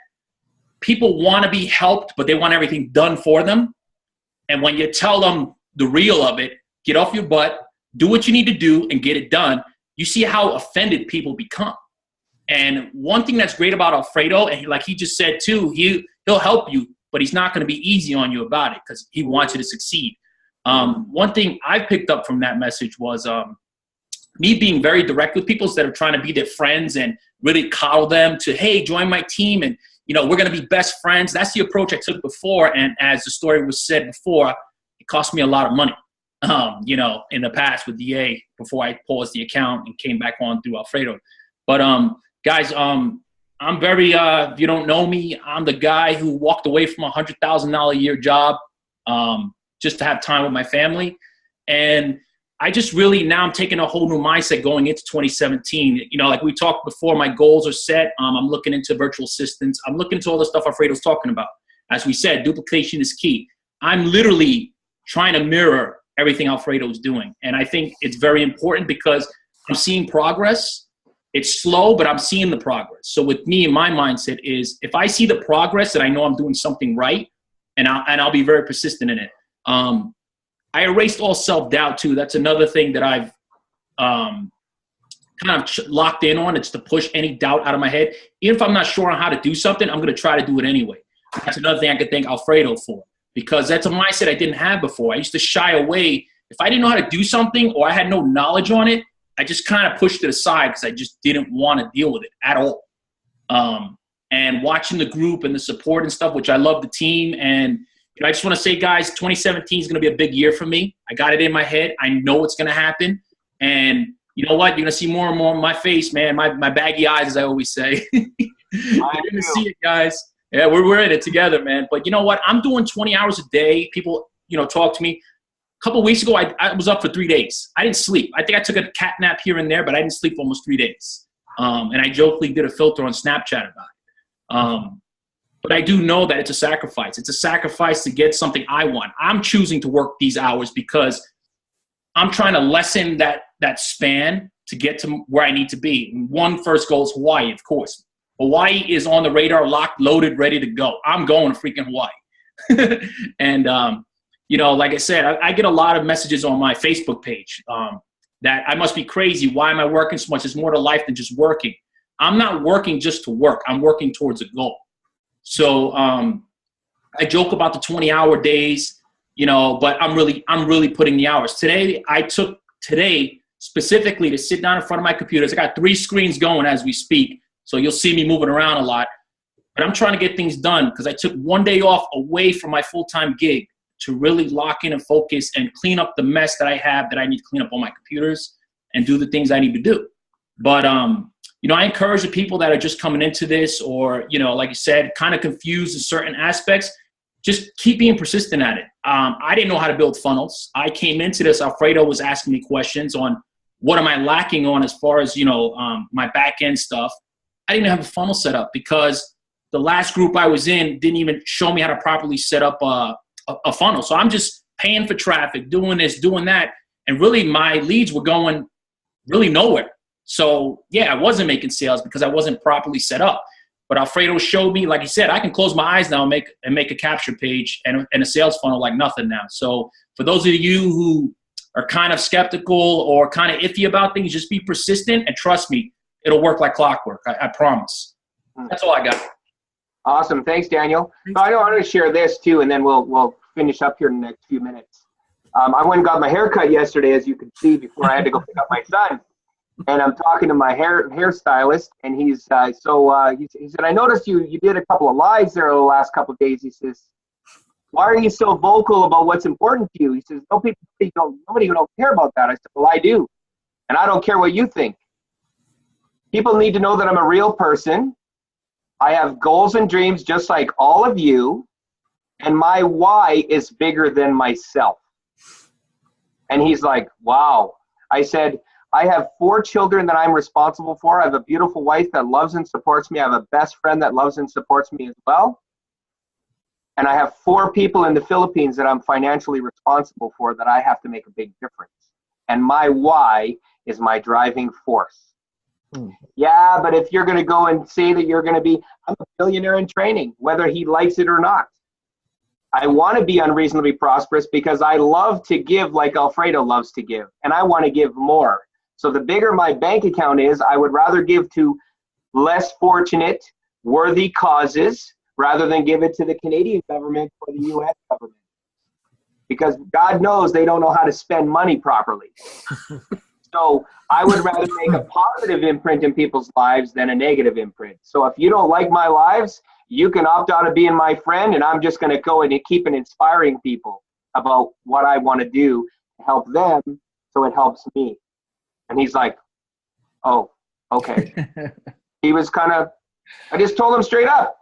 S7: people want to be helped, but they want everything done for them. And when you tell them the real of it, get off your butt, do what you need to do and get it done, you see how offended people become. And one thing that's great about Alfredo, and like he just said too, he'll help you, but he's not going to be easy on you about it because he wants you to succeed. One thing I picked up from that message was me being very direct with people instead of trying to be their friends and really coddle them to, hey, join my team and, we're going to be best friends. That's the approach I took before. And as the story was said before, it cost me a lot of money, in the past with DA before I paused the account and came back on through Alfredo. But guys, I'm very, if you don't know me, I'm the guy who walked away from $100,000 a year job just to have time with my family. And I just really, now I'm taking a whole new mindset going into 2017. Like we talked before, my goals are set. I'm looking into virtual assistants. I'm looking into all the stuff Alfredo's talking about. As we said, duplication is key. I'm literally trying to mirror everything Alfredo's doing. And I think it's very important because I'm seeing progress. It's slow, but I'm seeing the progress. So with me, my mindset is if I see the progress, that I know I'm doing something right, and I'll be very persistent in it. I erased all self-doubt too. That's another thing that I've kind of locked in on. It's to push any doubt out of my head. Even if I'm not sure on how to do something, I'm going to try to do it anyway. That's another thing I could thank Alfredo for, because that's a mindset I didn't have before. I used to shy away. If I didn't know how to do something or I had no knowledge on it, I just kind of pushed it aside because I just didn't want to deal with it at all. And watching the group and the support and stuff, which I love the team. And I just want to say, guys, 2017 is going to be a big year for me. I got it in my head. I know what's going to happen. And you know what? You're going to see more and more of my face, man. My baggy eyes, as I always say. You're going to see it, guys. Yeah, we're in it together, man. But you know what? I'm doing 20 hours a day. People, talk to me. A couple of weeks ago, I was up for 3 days. I didn't sleep. I think I took a cat nap here and there, but I didn't sleep for almost 3 days. And I jokingly did a filter on Snapchat about it. But I do know that it's a sacrifice. It's a sacrifice to get something I want. I'm choosing to work these hours because I'm trying to lessen that span to get to where I need to be. One first goal is Hawaii, of course. Hawaii is on the radar, locked, loaded, ready to go. I'm going to freaking Hawaii. And, like I said, I get a lot of messages on my Facebook page that I must be crazy. Why am I working so much? There's more to life than just working. I'm not working just to work. I'm working towards a goal. So I joke about the 20-hour days, but I'm really putting the hours. Today, I took specifically to sit down in front of my computers. I got 3 screens going as we speak, so you'll see me moving around a lot. But I'm trying to get things done because I took one day off away from my full-time gig to really lock in and focus and clean up the mess that I have that I need to clean up on my computers and do the things I need to do. But, you know, I encourage the people that are just coming into this or, you know, like you said, kind of confused in certain aspects, just keep being persistent at it. I didn't know how to build funnels. I came into this, Alfredo was asking me questions on what am I lacking on as far as, you know, my back end stuff. I didn't have a funnel set up because the last group I was in didn't even show me how to properly set up a funnel. So I'm just paying for traffic, doing this, doing that. And really my leads were going really nowhere. So yeah, I wasn't making sales because I wasn't properly set up. But Alfredo showed me, like he said, I can close my eyes now and make a capture page and a sales funnel like nothing now. So for those of you who are kind of skeptical or kind of iffy about things, just be persistent and trust me, it'll work like clockwork. I promise. That's all I got.
S2: Awesome. Thanks, Daniel. So I want to share this too, and then we'll finish up here in the next few minutes. I went and got my hair cut yesterday, as you can see, before I had to go pick up my son. And I'm talking to my hairstylist, and he said, I noticed you did a couple of lives there the last couple of days. He says, why are you so vocal about what's important to you? He says, nobody don't care about that. I said, well, I do. And I don't care what you think. People need to know that I'm a real person. I have goals and dreams just like all of you, and my why is bigger than myself. And he's like, wow. I said, I have 4 children that I'm responsible for. I have a beautiful wife that loves and supports me. I have a best friend that loves and supports me as well. And I have 4 people in the Philippines that I'm financially responsible for that I have to make a big difference. And my why is my driving force. Yeah, but if you're going to go and say that you're going to be, I'm a billionaire in training, whether he likes it or not. I want to be unreasonably prosperous because I love to give like Alfredo loves to give, and I want to give more. So the bigger my bank account is, I would rather give to less fortunate, worthy causes rather than give it to the Canadian government or the U.S. government. Because God knows they don't know how to spend money properly. So I would rather make a positive imprint in people's lives than a negative imprint. So if you don't like my lives, you can opt out of being my friend, and I'm just going to go and keep inspiring people about what I want to do to help them so it helps me. And he's like, oh, okay. He was I just told him straight up,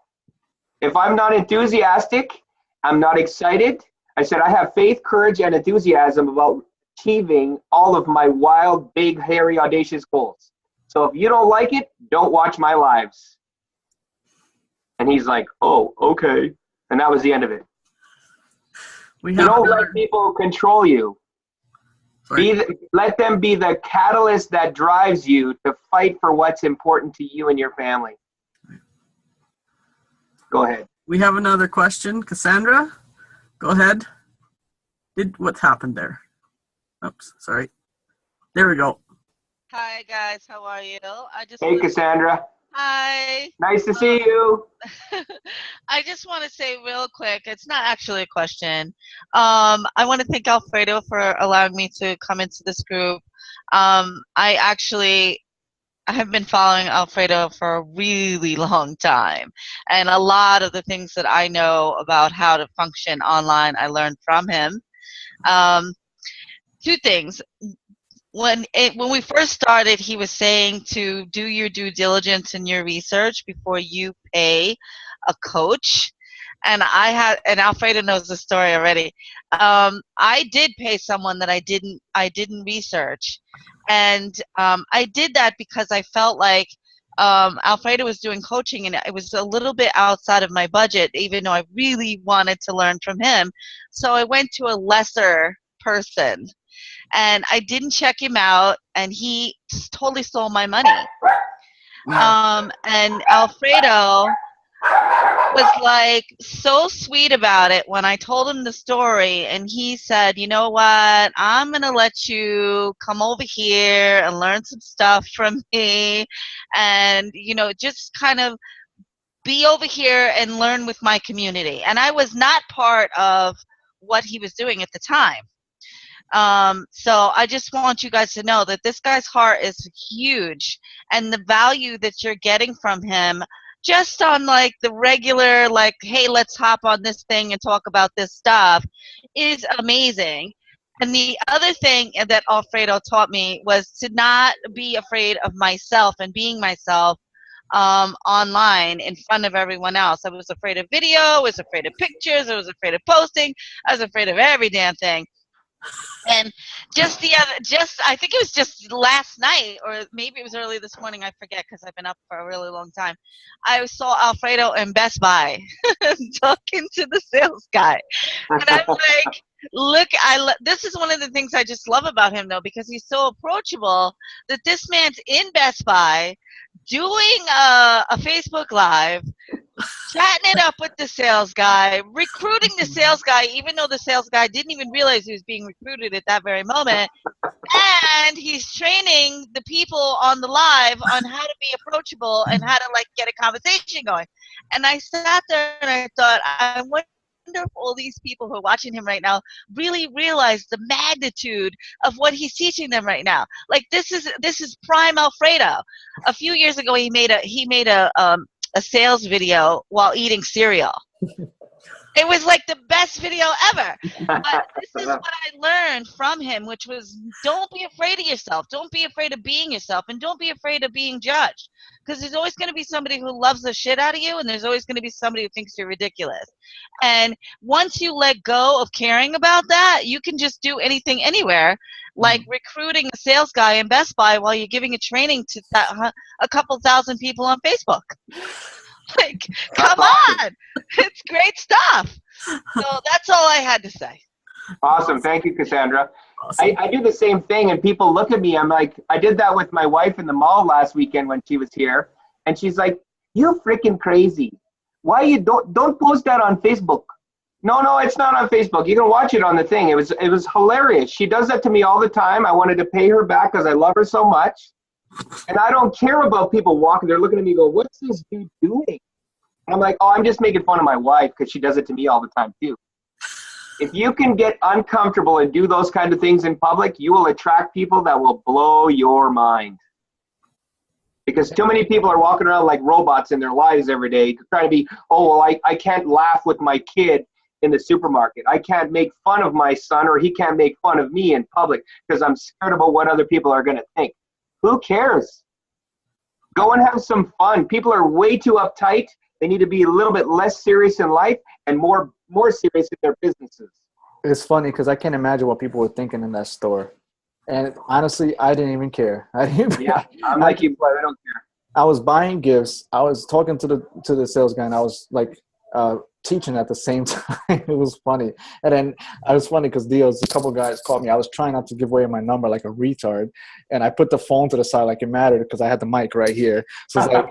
S2: if I'm not enthusiastic, I'm not excited. I said, I have faith, courage, and enthusiasm about achieving all of my wild, big, hairy, audacious goals. So if you don't like it, don't watch my lives. And he's like, oh, okay. And that was the end of it. Don't let people control you. Let them be the catalyst that drives you to fight for what's important to you and your family. Go ahead.
S1: We have another question. Cassandra, go ahead. What happened there? Oops, sorry. There we go.
S8: Hi guys, how are you?
S2: Hey Cassandra.
S8: Hi.
S2: Nice to see you.
S8: I just want to say real quick, it's not actually a question. I want to thank Alfredo for allowing me to come into this group. I have been following Alfredo for a really long time, and a lot of the things that I know about how to function online, I learned from him. 2 things. When we first started, he was saying to do your due diligence and your research before you pay a coach. And Alfredo knows the story already. I did pay someone that I didn't research, and I did that because I felt like Alfredo was doing coaching, and it was a little bit outside of my budget, even though I really wanted to learn from him. So I went to a lesser person. And I didn't check him out, and he totally stole my money. And Alfredo was like so sweet about it when I told him the story, and he said, you know what, I'm going to let you come over here and learn some stuff from me, and, you know, just kind of be over here and learn with my community. And I was not part of what he was doing at the time. So I just want you guys to know that this guy's heart is huge, and the value that you're getting from him just on like the regular, like, hey, let's hop on this thing and talk about this stuff is amazing. And the other thing that Alfredo taught me was to not be afraid of myself and being myself online in front of everyone else. I was afraid of video, I was afraid of pictures, I was afraid of posting, I was afraid of every damn thing. And I think it was just last night, or maybe it was early this morning, I forget, because I've been up for a really long time. I saw Alfredo in Best Buy talking to the sales guy. And I'm like, look, this is one of the things I just love about him, though, because he's so approachable, that this man's in Best Buy doing a Facebook Live, chatting it up with the sales guy, recruiting the sales guy, even though the sales guy didn't even realize he was being recruited at that very moment. And he's training the people on the live on how to be approachable and how to like get a conversation going. And I sat there and I thought, I wonder if all these people who are watching him right now really realize the magnitude of what he's teaching them right now. Like this is prime Alfredo. A few years ago, he made a sales video while eating cereal. It was like the best video ever. But this is what I learned from him, which was don't be afraid of yourself. Don't be afraid of being yourself. And don't be afraid of being judged. Because there's always going to be somebody who loves the shit out of you, and there's always going to be somebody who thinks you're ridiculous. And once you let go of caring about that, you can just do anything anywhere, like recruiting a sales guy in Best Buy while you're giving a training to a couple thousand people on Facebook. Like, come on. It's great stuff. So that's all I had to say.
S2: Awesome. Thank you, Cassandra. Awesome. I do the same thing, and people look at me. I'm like, I did that with my wife in the mall last weekend when she was here, and she's like, "You're freaking crazy. Why you don't post that on Facebook?" No, it's not on Facebook. You can watch it on the thing. It was hilarious. She does that to me all the time. I wanted to pay her back because I love her so much. And I don't care about people walking. They're looking at me and go, what's this dude doing? And I'm like, oh, I'm just making fun of my wife because she does it to me all the time too. If you can get uncomfortable and do those kind of things in public, you will attract people that will blow your mind. Because too many people are walking around like robots in their lives every day trying to be, oh, well, I can't laugh with my kid in the supermarket. I can't make fun of my son, or he can't make fun of me in public because I'm scared about what other people are going to think. Who cares? Go and have some fun. People are way too uptight. They need to be a little bit less serious in life and more serious in their businesses.
S3: It's funny because I can't imagine what people were thinking in that store. And honestly, I didn't even care.
S2: Yeah, I'm like you, I don't care.
S3: I was buying gifts. I was talking to the sales guy, and I was like teaching at the same time. It was funny. And then it was funny because a couple guys called me. I was trying not to give away my number like a retard, and I put the phone to the side like it mattered because I had the mic right here. So it's like,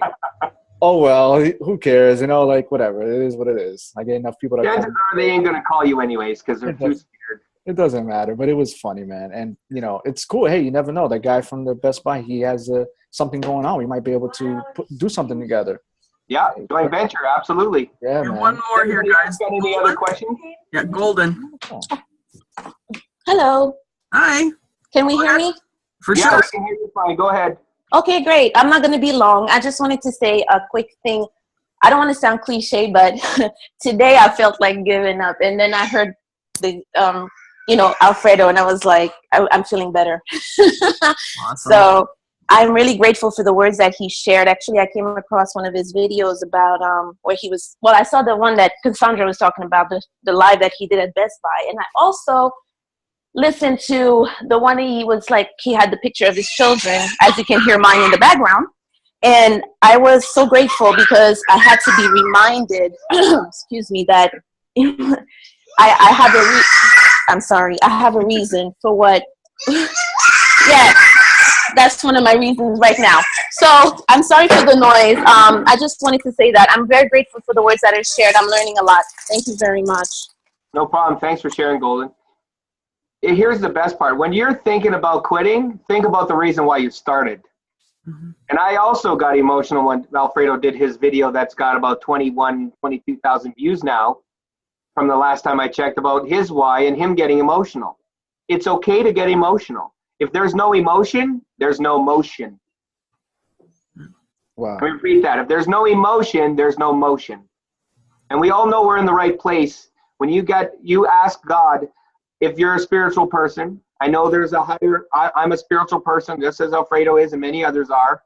S3: oh, well, who cares? You know, like whatever. It is what it is. I get enough people that
S2: chances are they ain't going to call you anyways because they're too scared.
S3: It doesn't matter, but it was funny, man. And, you know, it's cool. Hey, you never know. That guy from the Best Buy, he has something going on. We might be able to do something together.
S2: Yeah, joint venture, absolutely.
S3: Yeah, man.
S1: One more here, guys.
S2: Got any other questions?
S1: Yeah, Golden.
S9: Hello.
S1: Hi.
S9: Can we hear me?
S1: For
S2: Yeah,
S1: sure.
S2: I can hear you fine. Go ahead.
S9: Okay, great. I'm not going to be long. I just wanted to say a quick thing. I don't want to sound cliche, but today I felt like giving up. And then I heard the, Alfredo, and I was like, I'm feeling better.
S1: Awesome.
S9: So I'm really grateful for the words that he shared. Actually, I came across one of his videos about where he was, I saw the one that Cassandra was talking about, the live that he did at Best Buy. And I also listened to the one he was like, he had the picture of his children, as you can hear mine in the background. And I was so grateful because I had to be reminded, excuse me, that I have a reason for what, yeah, that's one of my reasons right now. So I'm sorry for the noise. I just wanted to say that I'm very grateful for the words that are shared. I'm learning a lot. Thank you very much.
S2: No problem. Thanks for sharing, Golden. Here's the best part. When you're thinking about quitting, think about the reason why you started. Mm-hmm. And I also got emotional when Alfredo did his video that's got about 22,000 views now from the last time I checked about his why and him getting emotional. it's okay to get emotional. If there's no emotion, there's no motion.
S3: Wow.
S2: Let me repeat that. If there's no emotion, there's no motion. And we all know we're in the right place. When you ask God, if you're a spiritual person, I know there's a higher, I'm a spiritual person, just as Alfredo is and many others are.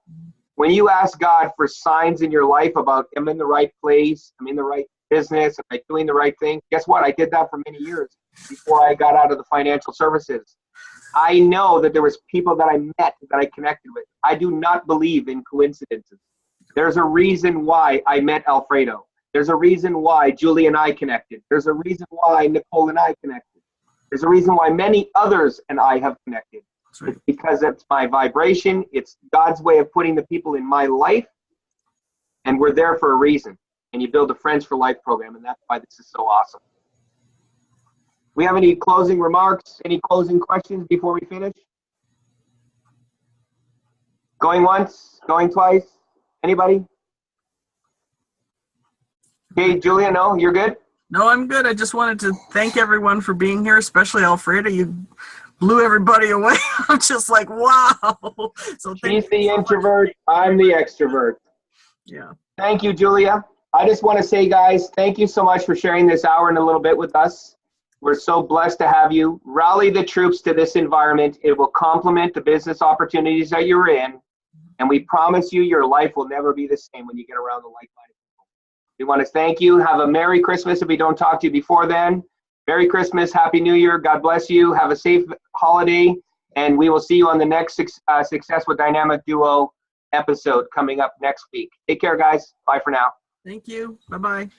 S2: When you ask God for signs in your life about, I'm in the right place, I'm in the right business, am I doing the right thing? Guess what? I did that for many years before I got out of the financial services. I know that there was people that I met that I connected with. I do not believe in coincidences. There's a reason why I met Alfredo. There's a reason why Julie and I connected. There's a reason why Nicole and I connected. There's a reason why many others and I have connected. It's because it's my vibration. It's God's way of putting the people in my life. And we're there for a reason. And you build a Friends for Life program. And that's why this is so awesome. We have any closing remarks? Any closing questions before we finish? Going once? Going twice? Anybody? Okay, Julia, no, you're good?
S1: No, I'm good. I just wanted to thank everyone for being here, especially Alfredo. You blew everybody away. I'm just like, wow. So
S2: She's the introvert. I'm the extrovert.
S1: Yeah.
S2: Thank you, Julia. I just want to say, guys, thank you so much for sharing this hour and a little bit with us. We're so blessed to have you. Rally the troops to this environment. It will complement the business opportunities that you're in. And we promise you your life will never be the same when you get around the like-minded people. We want to thank you. Have a Merry Christmas if we don't talk to you before then. Merry Christmas. Happy New Year. God bless you. Have a safe holiday. And we will see you on the next Success with Dynamic Duo episode coming up next week. Take care, guys. Bye for now.
S1: Thank you. Bye-bye.